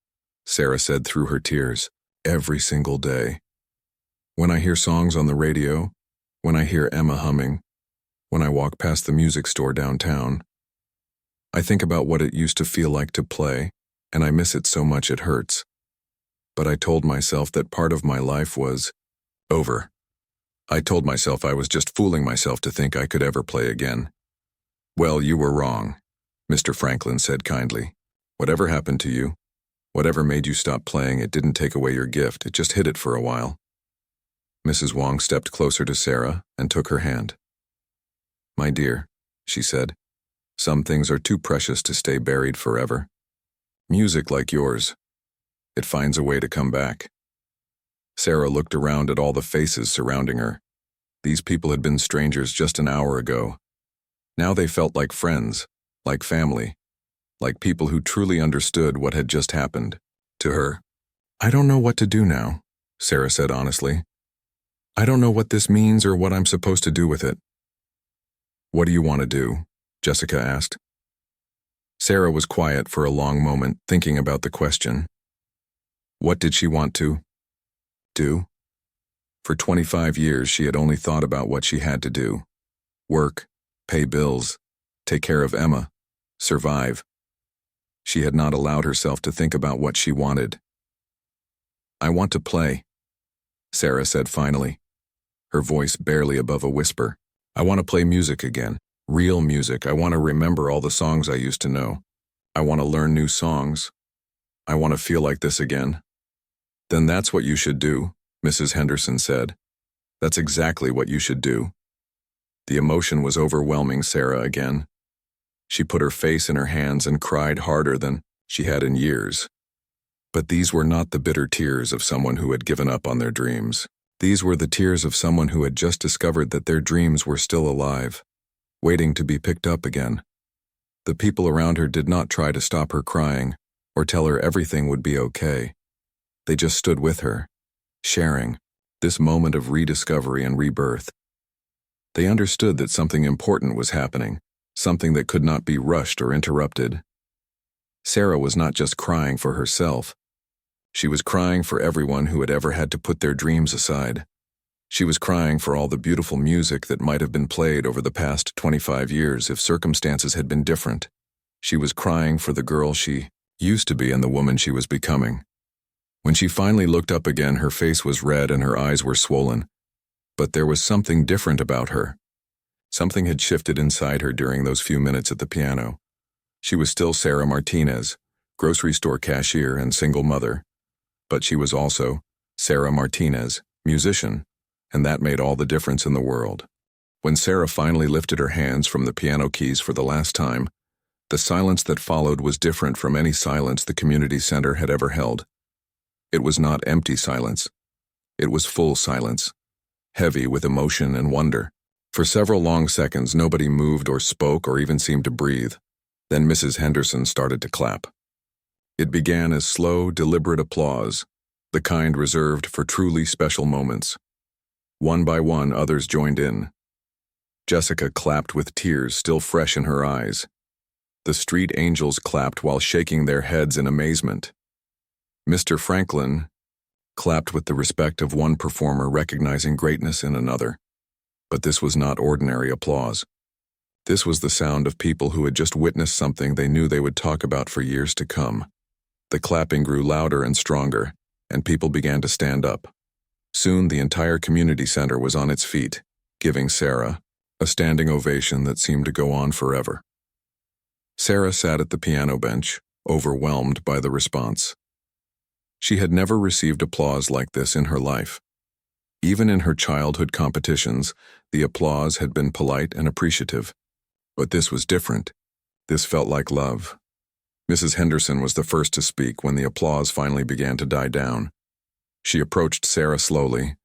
Sarah said through her tears. Every single day. When I hear songs on the radio, when I hear Emma humming, when I walk past the music store downtown, I think about what it used to feel like to play, and I miss it so much it hurts. But I told myself that part of my life was over. I told myself I was just fooling myself to think I could ever play again. Well, you were wrong, Mr. Franklin said kindly. Whatever happened to you, whatever made you stop playing, it didn't take away your gift, it just hid it for a while. Mrs. Wong stepped closer to Sarah and took her hand. My dear, she said, some things are too precious to stay buried forever. Music like yours, it finds a way to come back. Sarah looked around at all the faces surrounding her. These people had been strangers just an hour ago. Now they felt like friends, like family, like people who truly understood what had just happened to her. I don't know what to do now, Sarah said honestly. I don't know what this means or what I'm supposed to do with it. What do you want to do? Jessica asked. Sarah was quiet for a long moment, thinking about the question. What did she want to do? For 25 years, she had only thought about what she had to do. Work, pay bills, take care of Emma, survive. She had not allowed herself to think about what she wanted. I want to play, Sarah said finally, her voice barely above a whisper. I want to play music again, real music. I want to remember all the songs I used to know. I want to learn new songs. I want to feel like this again. Then that's what you should do, Mrs. Henderson said. That's exactly what you should do. The emotion was overwhelming Sarah again. She put her face in her hands and cried harder than she had in years. But these were not the bitter tears of someone who had given up on their dreams. These were the tears of someone who had just discovered that their dreams were still alive, waiting to be picked up again. The people around her did not try to stop her crying or tell her everything would be okay. They just stood with her, sharing this moment of rediscovery and rebirth. They understood that something important was happening, something that could not be rushed or interrupted. Sarah was not just crying for herself. She was crying for everyone who had ever had to put their dreams aside. She was crying for all the beautiful music that might have been played over the past 25 years if circumstances had been different. She was crying for the girl she used to be and the woman she was becoming. When she finally looked up again, her face was red and her eyes were swollen. But there was something different about her. Something had shifted inside her during those few minutes at the piano. She was still Sarah Martinez, grocery store cashier and single mother. But she was also Sarah Martinez, musician, and that made all the difference in the world. When Sarah finally lifted her hands from the piano keys for the last time, the silence that followed was different from any silence the community center had ever held. It was not empty silence. It was full silence, heavy with emotion and wonder. For several long seconds, nobody moved or spoke or even seemed to breathe. Then Mrs. Henderson started to clap. It began as slow, deliberate applause, the kind reserved for truly special moments. One by one, others joined in. Jessica clapped with tears still fresh in her eyes. The street angels clapped while shaking their heads in amazement. Mr. Franklin clapped with the respect of one performer recognizing greatness in another. But this was not ordinary applause. This was the sound of people who had just witnessed something they knew they would talk about for years to come. The clapping grew louder and stronger, and people began to stand up. Soon the entire community center was on its feet, giving Sarah a standing ovation that seemed to go on forever. Sarah sat at the piano bench, overwhelmed by the response. She had never received applause like this in her life. Even in her childhood competitions, the applause had been polite and appreciative. But this was different. This felt like love. Mrs. Henderson was the first to speak when the applause finally began to die down. She approached Sarah slowly,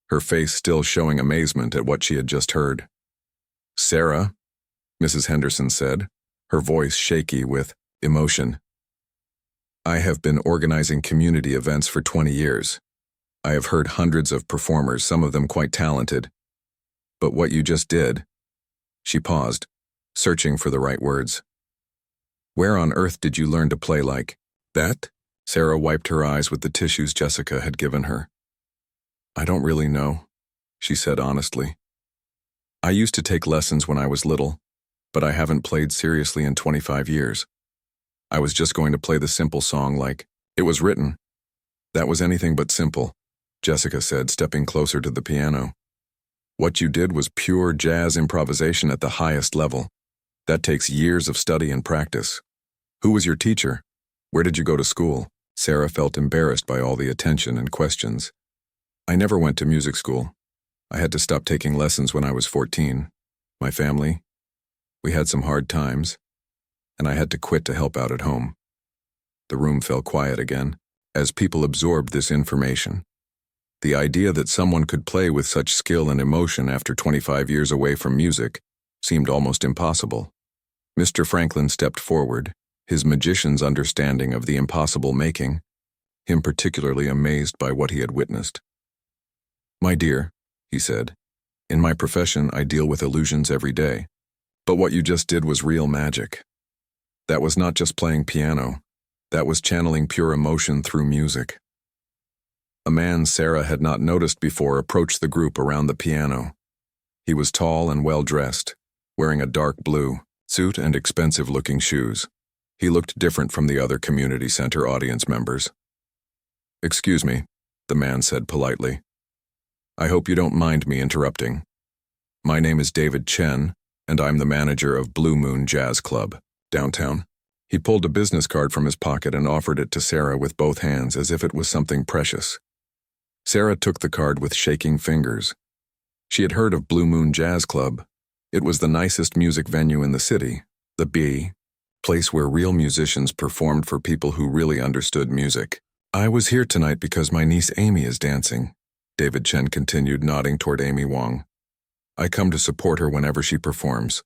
her face still showing amazement at what she had just heard. "Sarah," Mrs. Henderson said, her voice shaky with emotion. "I have been organizing community events for 20 years. I have heard hundreds of performers, some of them quite talented. But what you just did..." She paused, searching for the right words. "Where on earth did you learn to play like that?" Sarah wiped her eyes with the tissues Jessica had given her. "I don't really know," she said honestly. "I used to take lessons when I was little, but I haven't played seriously in 25 years. I was just going to play the simple song like it was written." "That was anything but simple," Jessica said, stepping closer to the piano. "What you did was pure jazz improvisation at the highest level. That takes years of study and practice. Who was your teacher? Where did you go to school?" Sarah felt embarrassed by all the attention and questions. "I never went to music school. I had to stop taking lessons when I was 14. My family, we had some hard times, and I had to quit to help out at home." The room fell quiet again, as people absorbed this information. The idea that someone could play with such skill and emotion after 25 years away from music seemed almost impossible. Mr. Franklin stepped forward, his magician's understanding of the impossible making him particularly amazed by what he had witnessed. "My dear," he said, "in my profession I deal with illusions every day. But what you just did was real magic. That was not just playing piano. That was channeling pure emotion through music." A man Sarah had not noticed before approached the group around the piano. He was tall and well-dressed, wearing a dark blue suit and expensive-looking shoes. He looked different from the other community center audience members. "Excuse me," the man said politely. "I hope you don't mind me interrupting. My name is David Chen, and I'm the manager of Blue Moon Jazz Club, downtown." He pulled a business card from his pocket and offered it to Sarah with both hands as if it was something precious. Sarah took the card with shaking fingers. She had heard of Blue Moon Jazz Club. It was the nicest music venue in the city, the B, place where real musicians performed for people who really understood music. "I was here tonight because my niece Amy is dancing," David Chen continued, nodding toward Amy Wong. "I come to support her whenever she performs.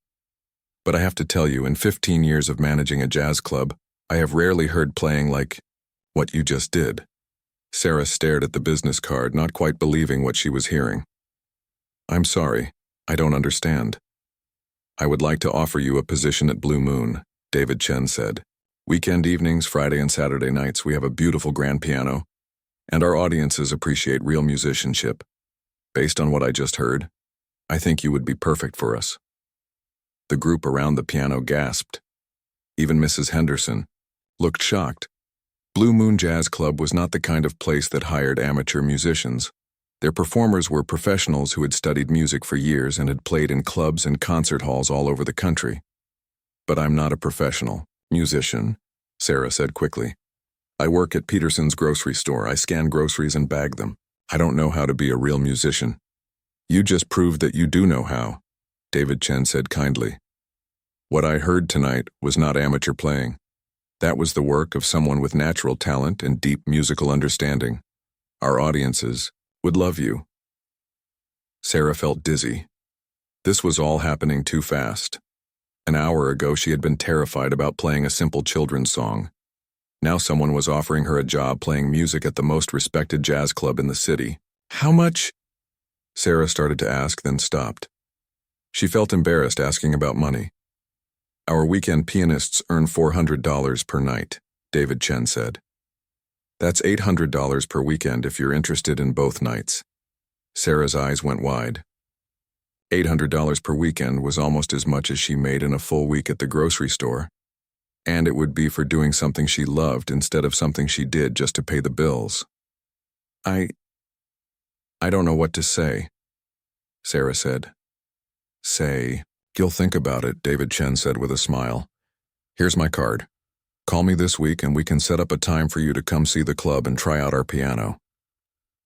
But I have to tell you, in 15 years of managing a jazz club, I have rarely heard playing like what you just did." Sarah stared at the business card, not quite believing what she was hearing. "I'm sorry, I don't understand." "I would like to offer you a position at Blue Moon," David Chen said. "Weekend evenings, Friday and Saturday nights, we have a beautiful grand piano, and our audiences appreciate real musicianship. Based on what I just heard, I think you would be perfect for us." The group around the piano gasped. Even Mrs. Henderson looked shocked. Blue Moon Jazz Club was not the kind of place that hired amateur musicians. Their performers were professionals who had studied music for years and had played in clubs and concert halls all over the country. "But I'm not a professional musician," Sarah said quickly. "I work at Peterson's grocery store. I scan groceries and bag them. I don't know how to be a real musician." "You just proved that you do know how," David Chen said kindly. "What I heard tonight was not amateur playing. That was the work of someone with natural talent and deep musical understanding. Our audiences would love you." Sarah felt dizzy. This was all happening too fast. An hour ago she had been terrified about playing a simple children's song. Now someone was offering her a job playing music at the most respected jazz club in the city. "How much?" Sarah started to ask, then stopped. She felt embarrassed asking about money. "Our weekend pianists earn $400 per night," David Chen said. "That's $800 per weekend if you're interested in both nights." Sarah's eyes went wide. $800 per weekend was almost as much as she made in a full week at the grocery store. And it would be for doing something she loved instead of something she did just to pay the bills. I don't know what to say," Sarah said. "Say, you'll think about it," David Chen said with a smile. "Here's my card. Call me this week and we can set up a time for you to come see the club and try out our piano."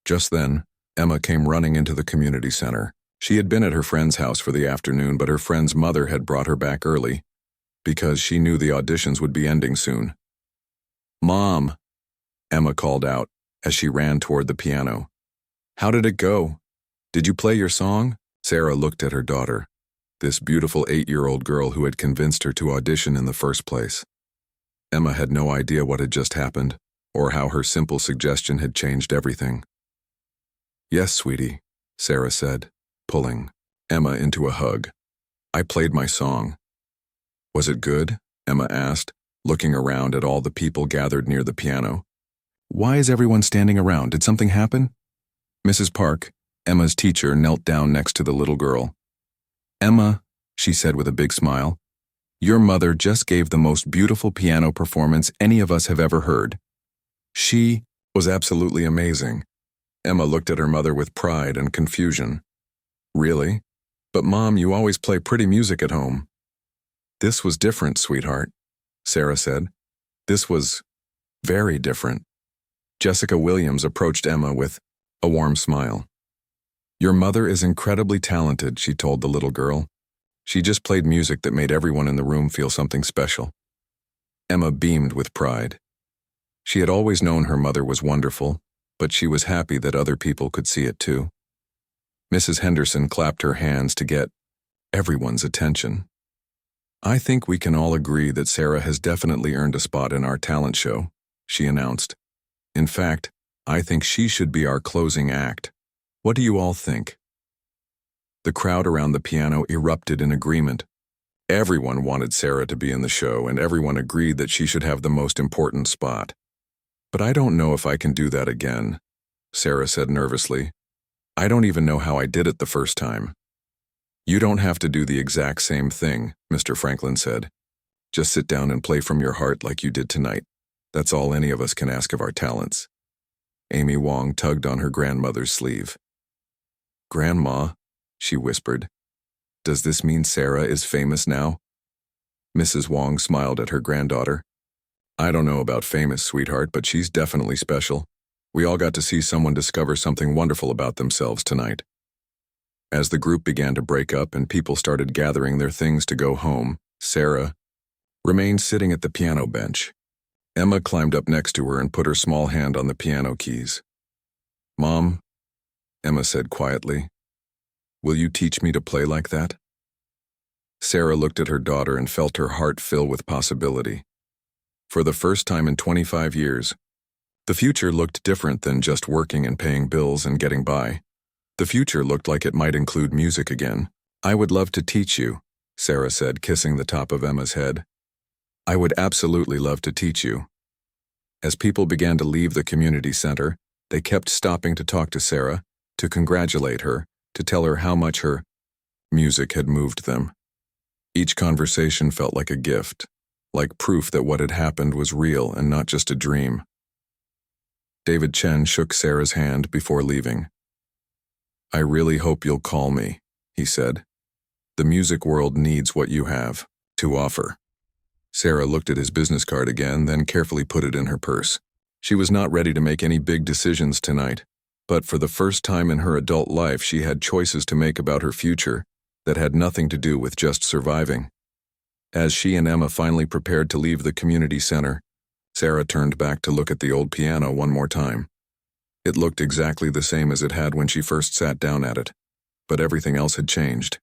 Just then, Emma came running into the community center. She had been at her friend's house for the afternoon, but her friend's mother had brought her back early because she knew the auditions would be ending soon. "Mom," Emma called out as she ran toward the piano. "How did it go? Did you play your song?" Sarah looked at her daughter, this beautiful 8-year-old girl who had convinced her to audition in the first place. Emma had no idea what had just happened, or how her simple suggestion had changed everything. "Yes, sweetie," Sarah said, pulling Emma into a hug. "I played my song." "Was it good?" Emma asked, looking around at all the people gathered near the piano. "Why is everyone standing around? Did something happen?" Mrs. Park, Emma's teacher, knelt down next to the little girl. "Emma," she said with a big smile, "your mother just gave the most beautiful piano performance any of us have ever heard. She was absolutely amazing." Emma looked at her mother with pride and confusion. "Really? But Mom, you always play pretty music at home." "This was different, sweetheart," Sarah said. "This was very different." Jessica Williams approached Emma with a warm smile. "Your mother is incredibly talented," she told the little girl. "She just played music that made everyone in the room feel something special." Emma beamed with pride. She had always known her mother was wonderful, but she was happy that other people could see it too. Mrs. Henderson clapped her hands to get everyone's attention. "I think we can all agree that Sarah has definitely earned a spot in our talent show," she announced. "In fact, I think she should be our closing act. What do you all think?" The crowd around the piano erupted in agreement. Everyone wanted Sarah to be in the show, and everyone agreed that she should have the most important spot. "But I don't know if I can do that again," Sarah said nervously. "I don't even know how I did it the first time." "You don't have to do the exact same thing," Mr. Franklin said. "Just sit down and play from your heart like you did tonight. That's all any of us can ask of our talents." Amy Wong tugged on her grandmother's sleeve. "Grandma," she whispered, "does this mean Sarah is famous now?" Mrs. Wong smiled at her granddaughter. "I don't know about famous, sweetheart, but she's definitely special. We all got to see someone discover something wonderful about themselves tonight." As the group began to break up and people started gathering their things to go home, Sarah remained sitting at the piano bench. Emma climbed up next to her and put her small hand on the piano keys. "Mom," Emma said quietly, "will you teach me to play like that?" Sarah looked at her daughter and felt her heart fill with possibility. For the first time in 25 years, the future looked different than just working and paying bills and getting by. The future looked like it might include music again. "I would love to teach you," Sarah said, kissing the top of Emma's head. "I would absolutely love to teach you." As people began to leave the community center, they kept stopping to talk to Sarah, to congratulate her, to tell her how much her music had moved them. Each conversation felt like a gift, like proof that what had happened was real and not just a dream. David Chen shook Sarah's hand before leaving. "I really hope you'll call me," he said. "The music world needs what you have to offer." Sarah looked at his business card again, then carefully put it in her purse. She was not ready to make any big decisions tonight, but for the first time in her adult life she had choices to make about her future that had nothing to do with just surviving. As she and Emma finally prepared to leave the community center, Sarah turned back to look at the old piano one more time. It looked exactly the same as it had when she first sat down at it, but everything else had changed.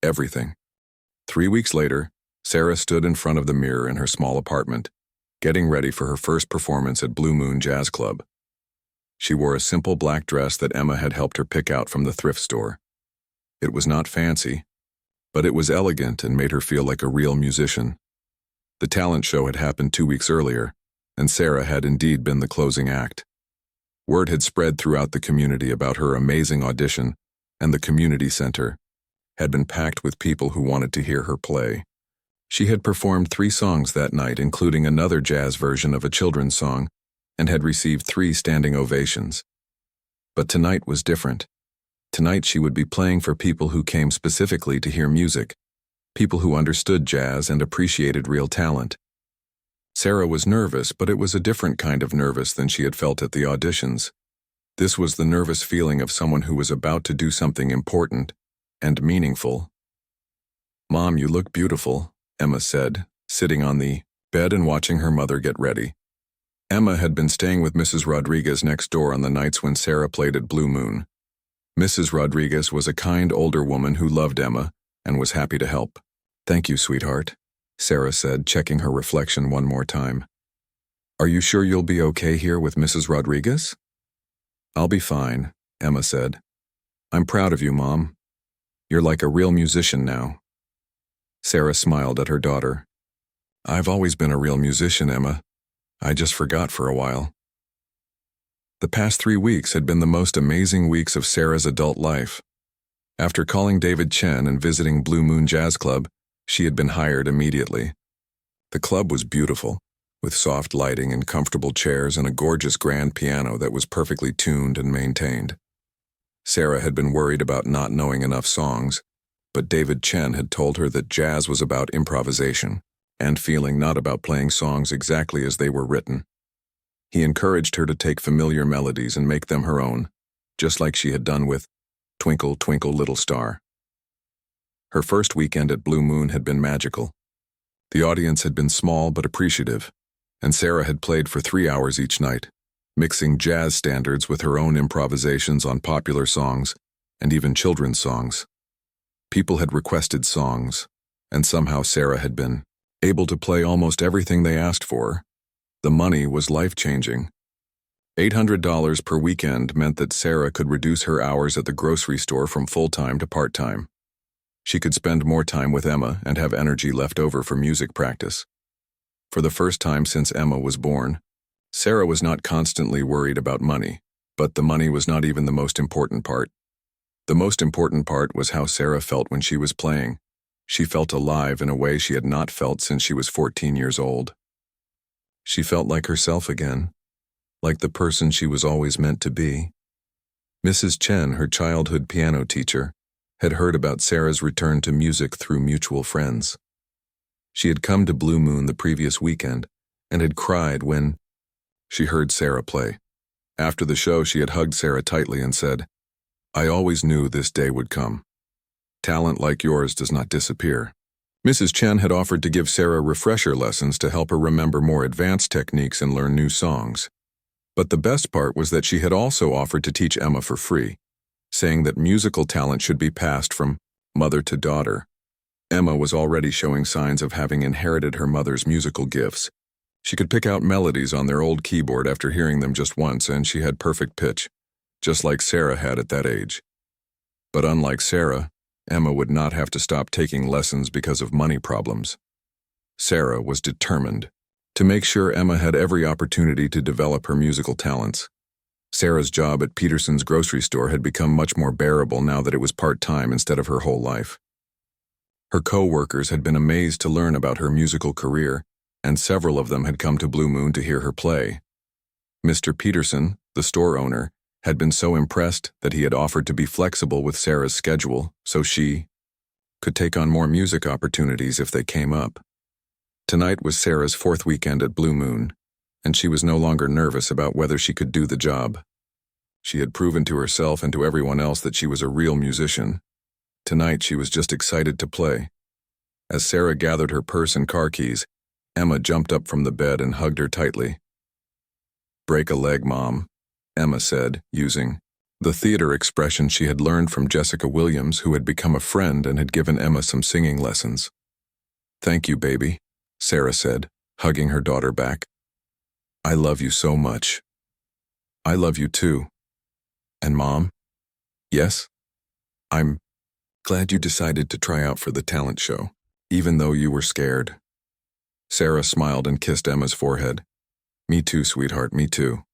Everything. 3 weeks later, Sarah stood in front of the mirror in her small apartment, getting ready for her first performance at Blue Moon Jazz Club. She wore a simple black dress that Emma had helped her pick out from the thrift store. It was not fancy, but it was elegant and made her feel like a real musician. The talent show had happened 2 weeks earlier, and Sarah had indeed been the closing act. Word had spread throughout the community about her amazing audition, and the community center had been packed with people who wanted to hear her play. She had performed 3 songs that night, including another jazz version of a children's song, and had received 3 standing ovations. But tonight was different. Tonight she would be playing for people who came specifically to hear music, people who understood jazz and appreciated real talent. Sarah was nervous, but it was a different kind of nervous than she had felt at the auditions. This was the nervous feeling of someone who was about to do something important and meaningful. "Mom, you look beautiful," Emma said, sitting on the bed and watching her mother get ready. Emma had been staying with Mrs. Rodriguez next door on the nights when Sarah played at Blue Moon. Mrs. Rodriguez was a kind older woman who loved Emma and was happy to help. "Thank you, sweetheart," Sarah said, checking her reflection one more time. "Are you sure you'll be okay here with Mrs. Rodriguez?" "I'll be fine," Emma said. "I'm proud of you, Mom. You're like a real musician now." Sarah smiled at her daughter. "I've always been a real musician, Emma. I just forgot for a while." The past 3 weeks had been the most amazing weeks of Sarah's adult life. After calling David Chen and visiting Blue Moon Jazz Club, she had been hired immediately. The club was beautiful, with soft lighting and comfortable chairs and a gorgeous grand piano that was perfectly tuned and maintained. Sarah had been worried about not knowing enough songs, but David Chen had told her that jazz was about improvisation and feeling, not about playing songs exactly as they were written. He encouraged her to take familiar melodies and make them her own, just like she had done with "Twinkle, Twinkle, Little Star." Her first weekend at Blue Moon had been magical. The audience had been small but appreciative, and Sarah had played for 3 hours each night, mixing jazz standards with her own improvisations on popular songs and even children's songs. People had requested songs, and somehow Sarah had been able to play almost everything they asked for. The money was life-changing. $800 per weekend meant that Sarah could reduce her hours at the grocery store from full-time to part-time. She could spend more time with Emma and have energy left over for music practice. For the first time since Emma was born, Sarah was not constantly worried about money, but the money was not even the most important part. The most important part was how Sarah felt when she was playing. She felt alive in a way she had not felt since she was 14 years old. She felt like herself again, like the person she was always meant to be. Mrs. Chen, her childhood piano teacher, had heard about Sarah's return to music through mutual friends. She had come to Blue Moon the previous weekend and had cried when she heard Sarah play. After the show, she had hugged Sarah tightly and said, "I always knew this day would come. Talent like yours does not disappear." Mrs. Chen had offered to give Sarah refresher lessons to help her remember more advanced techniques and learn new songs. But the best part was that she had also offered to teach Emma for free, saying that musical talent should be passed from mother to daughter. Emma was already showing signs of having inherited her mother's musical gifts. She could pick out melodies on their old keyboard after hearing them just once, and she had perfect pitch, just like Sarah had at that age. But unlike Sarah, Emma would not have to stop taking lessons because of money problems. Sarah was determined to make sure Emma had every opportunity to develop her musical talents. Sarah's job at Peterson's grocery store had become much more bearable now that it was part-time instead of her whole life. Her co-workers had been amazed to learn about her musical career, and several of them had come to Blue Moon to hear her play. Mr. Peterson, the store owner, had been so impressed that he had offered to be flexible with Sarah's schedule so she could take on more music opportunities if they came up. Tonight was Sarah's fourth weekend at Blue Moon, and she was no longer nervous about whether she could do the job. She had proven to herself and to everyone else that she was a real musician. Tonight she was just excited to play. As Sarah gathered her purse and car keys, Emma jumped up from the bed and hugged her tightly. "Break a leg, Mom," Emma said, using the theater expression she had learned from Jessica Williams, who had become a friend and had given Emma some singing lessons. "Thank you, baby," Sarah said, hugging her daughter back. "I love you so much." "I love you too." "And Mom?" "Yes? I'm glad you decided to try out for the talent show, even though you were scared." Sarah smiled and kissed Emma's forehead. "Me too, sweetheart, me too."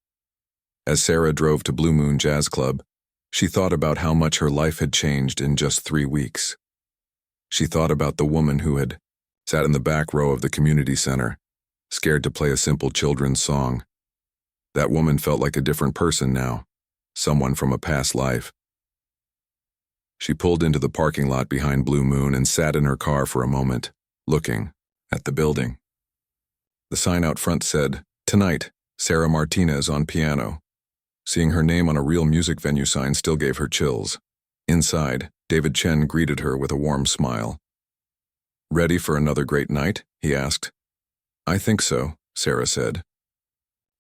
As Sarah drove to Blue Moon Jazz Club, she thought about how much her life had changed in just 3 weeks. She thought about the woman who had sat in the back row of the community center, scared to play a simple children's song. That woman felt like a different person now, someone from a past life. She pulled into the parking lot behind Blue Moon and sat in her car for a moment, looking at the building. The sign out front said, "Tonight, Sarah Martinez on piano." Seeing her name on a real music venue sign still gave her chills. Inside, David Chen greeted her with a warm smile. "Ready for another great night?" he asked. "I think so," Sarah said.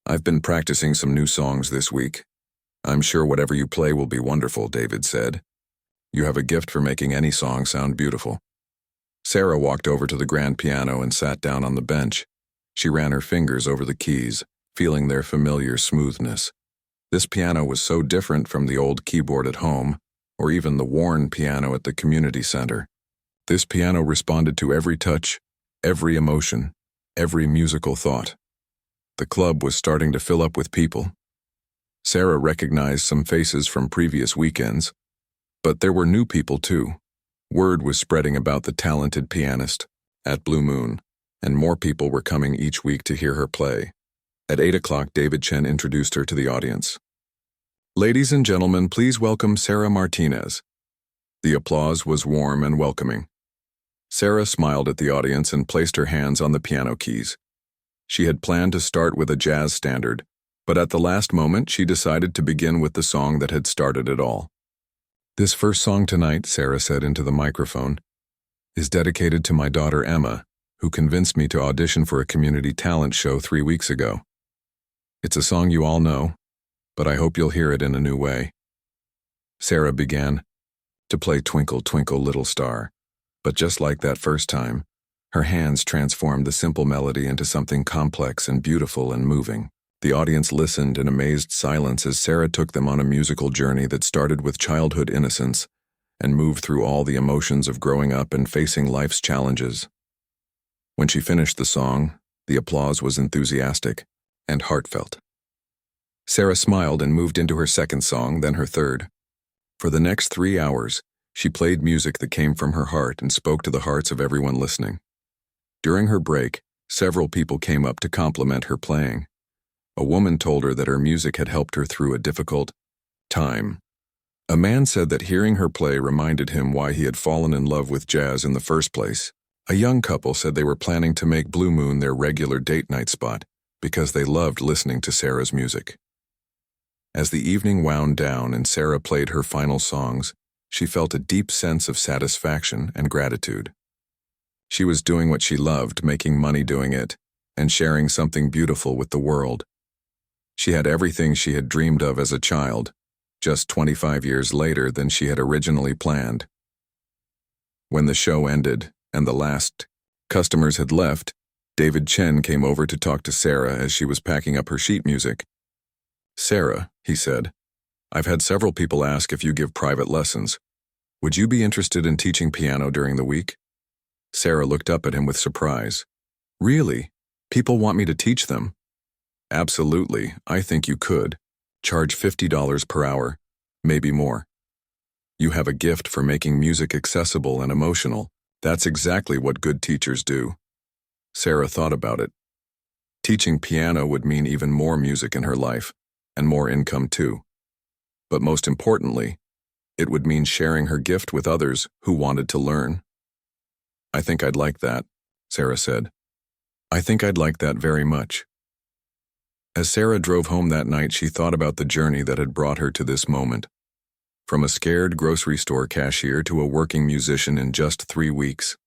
"I've been practicing some new songs this week." "I'm sure whatever you play will be wonderful," David said. "You have a gift for making any song sound beautiful." Sarah walked over to the grand piano and sat down on the bench. She ran her fingers over the keys, feeling their familiar smoothness. This piano was so different from the old keyboard at home, or even the worn piano at the community center. This piano responded to every touch, every emotion, every musical thought. The club was starting to fill up with people. Sarah recognized some faces from previous weekends, but there were new people too. Word was spreading about the talented pianist at Blue Moon, and more people were coming each week to hear her play. At 8 o'clock, David Chen introduced her to the audience. "Ladies and gentlemen, please welcome Sarah Martinez." The applause was warm and welcoming. Sarah smiled at the audience and placed her hands on the piano keys. She had planned to start with a jazz standard, but at the last moment she decided to begin with the song that had started it all. "This first song tonight," Sarah said into the microphone, "is dedicated to my daughter Emma, who convinced me to audition for a community talent show 3 weeks ago. It's a song you all know, but I hope you'll hear it in a new way." Sarah began to play Twinkle, Twinkle, Little Star, but just like that first time, her hands transformed the simple melody into something complex and beautiful and moving. The audience listened in amazed silence as Sarah took them on a musical journey that started with childhood innocence and moved through all the emotions of growing up and facing life's challenges. When she finished the song, the applause was enthusiastic and heartfelt. Sarah smiled and moved into her second song, then her third. For the next 3 hours, she played music that came from her heart and spoke to the hearts of everyone listening. During her break, several people came up to compliment her playing. A woman told her that her music had helped her through a difficult time. A man said that hearing her play reminded him why he had fallen in love with jazz in the first place. A young couple said they were planning to make Blue Moon their regular date night spot because they loved listening to Sarah's music. As the evening wound down and Sarah played her final songs, she felt a deep sense of satisfaction and gratitude. She was doing what she loved, making money doing it, and sharing something beautiful with the world. She had everything she had dreamed of as a child, just 25 years later than she had originally planned. When the show ended and the last customers had left, David Chen came over to talk to Sarah as she was packing up her sheet music. "Sarah," he said, "I've had several people ask if you give private lessons. Would you be interested in teaching piano during the week?" Sarah looked up at him with surprise. "Really? People want me to teach them?" "Absolutely, I think you could. Charge $50 per hour, maybe more. You have a gift for making music accessible and emotional. That's exactly what good teachers do." Sarah thought about it. Teaching piano would mean even more music in her life, and more income too. But most importantly, it would mean sharing her gift with others who wanted to learn. "I think I'd like that," Sarah said. "I think I'd like that very much." As Sarah drove home that night, she thought about the journey that had brought her to this moment. From a scared grocery store cashier to a working musician in just 3 weeks.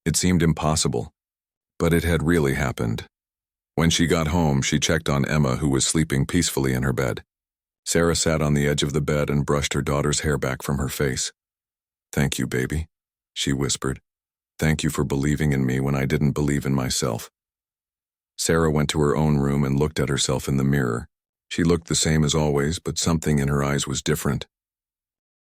It seemed impossible, but it had really happened. When she got home, she checked on Emma, who was sleeping peacefully in her bed. Sarah sat on the edge of the bed and brushed her daughter's hair back from her face. "Thank you, baby," she whispered. "Thank you for believing in me when I didn't believe in myself." Sarah went to her own room and looked at herself in the mirror. She looked the same as always, but something in her eyes was different.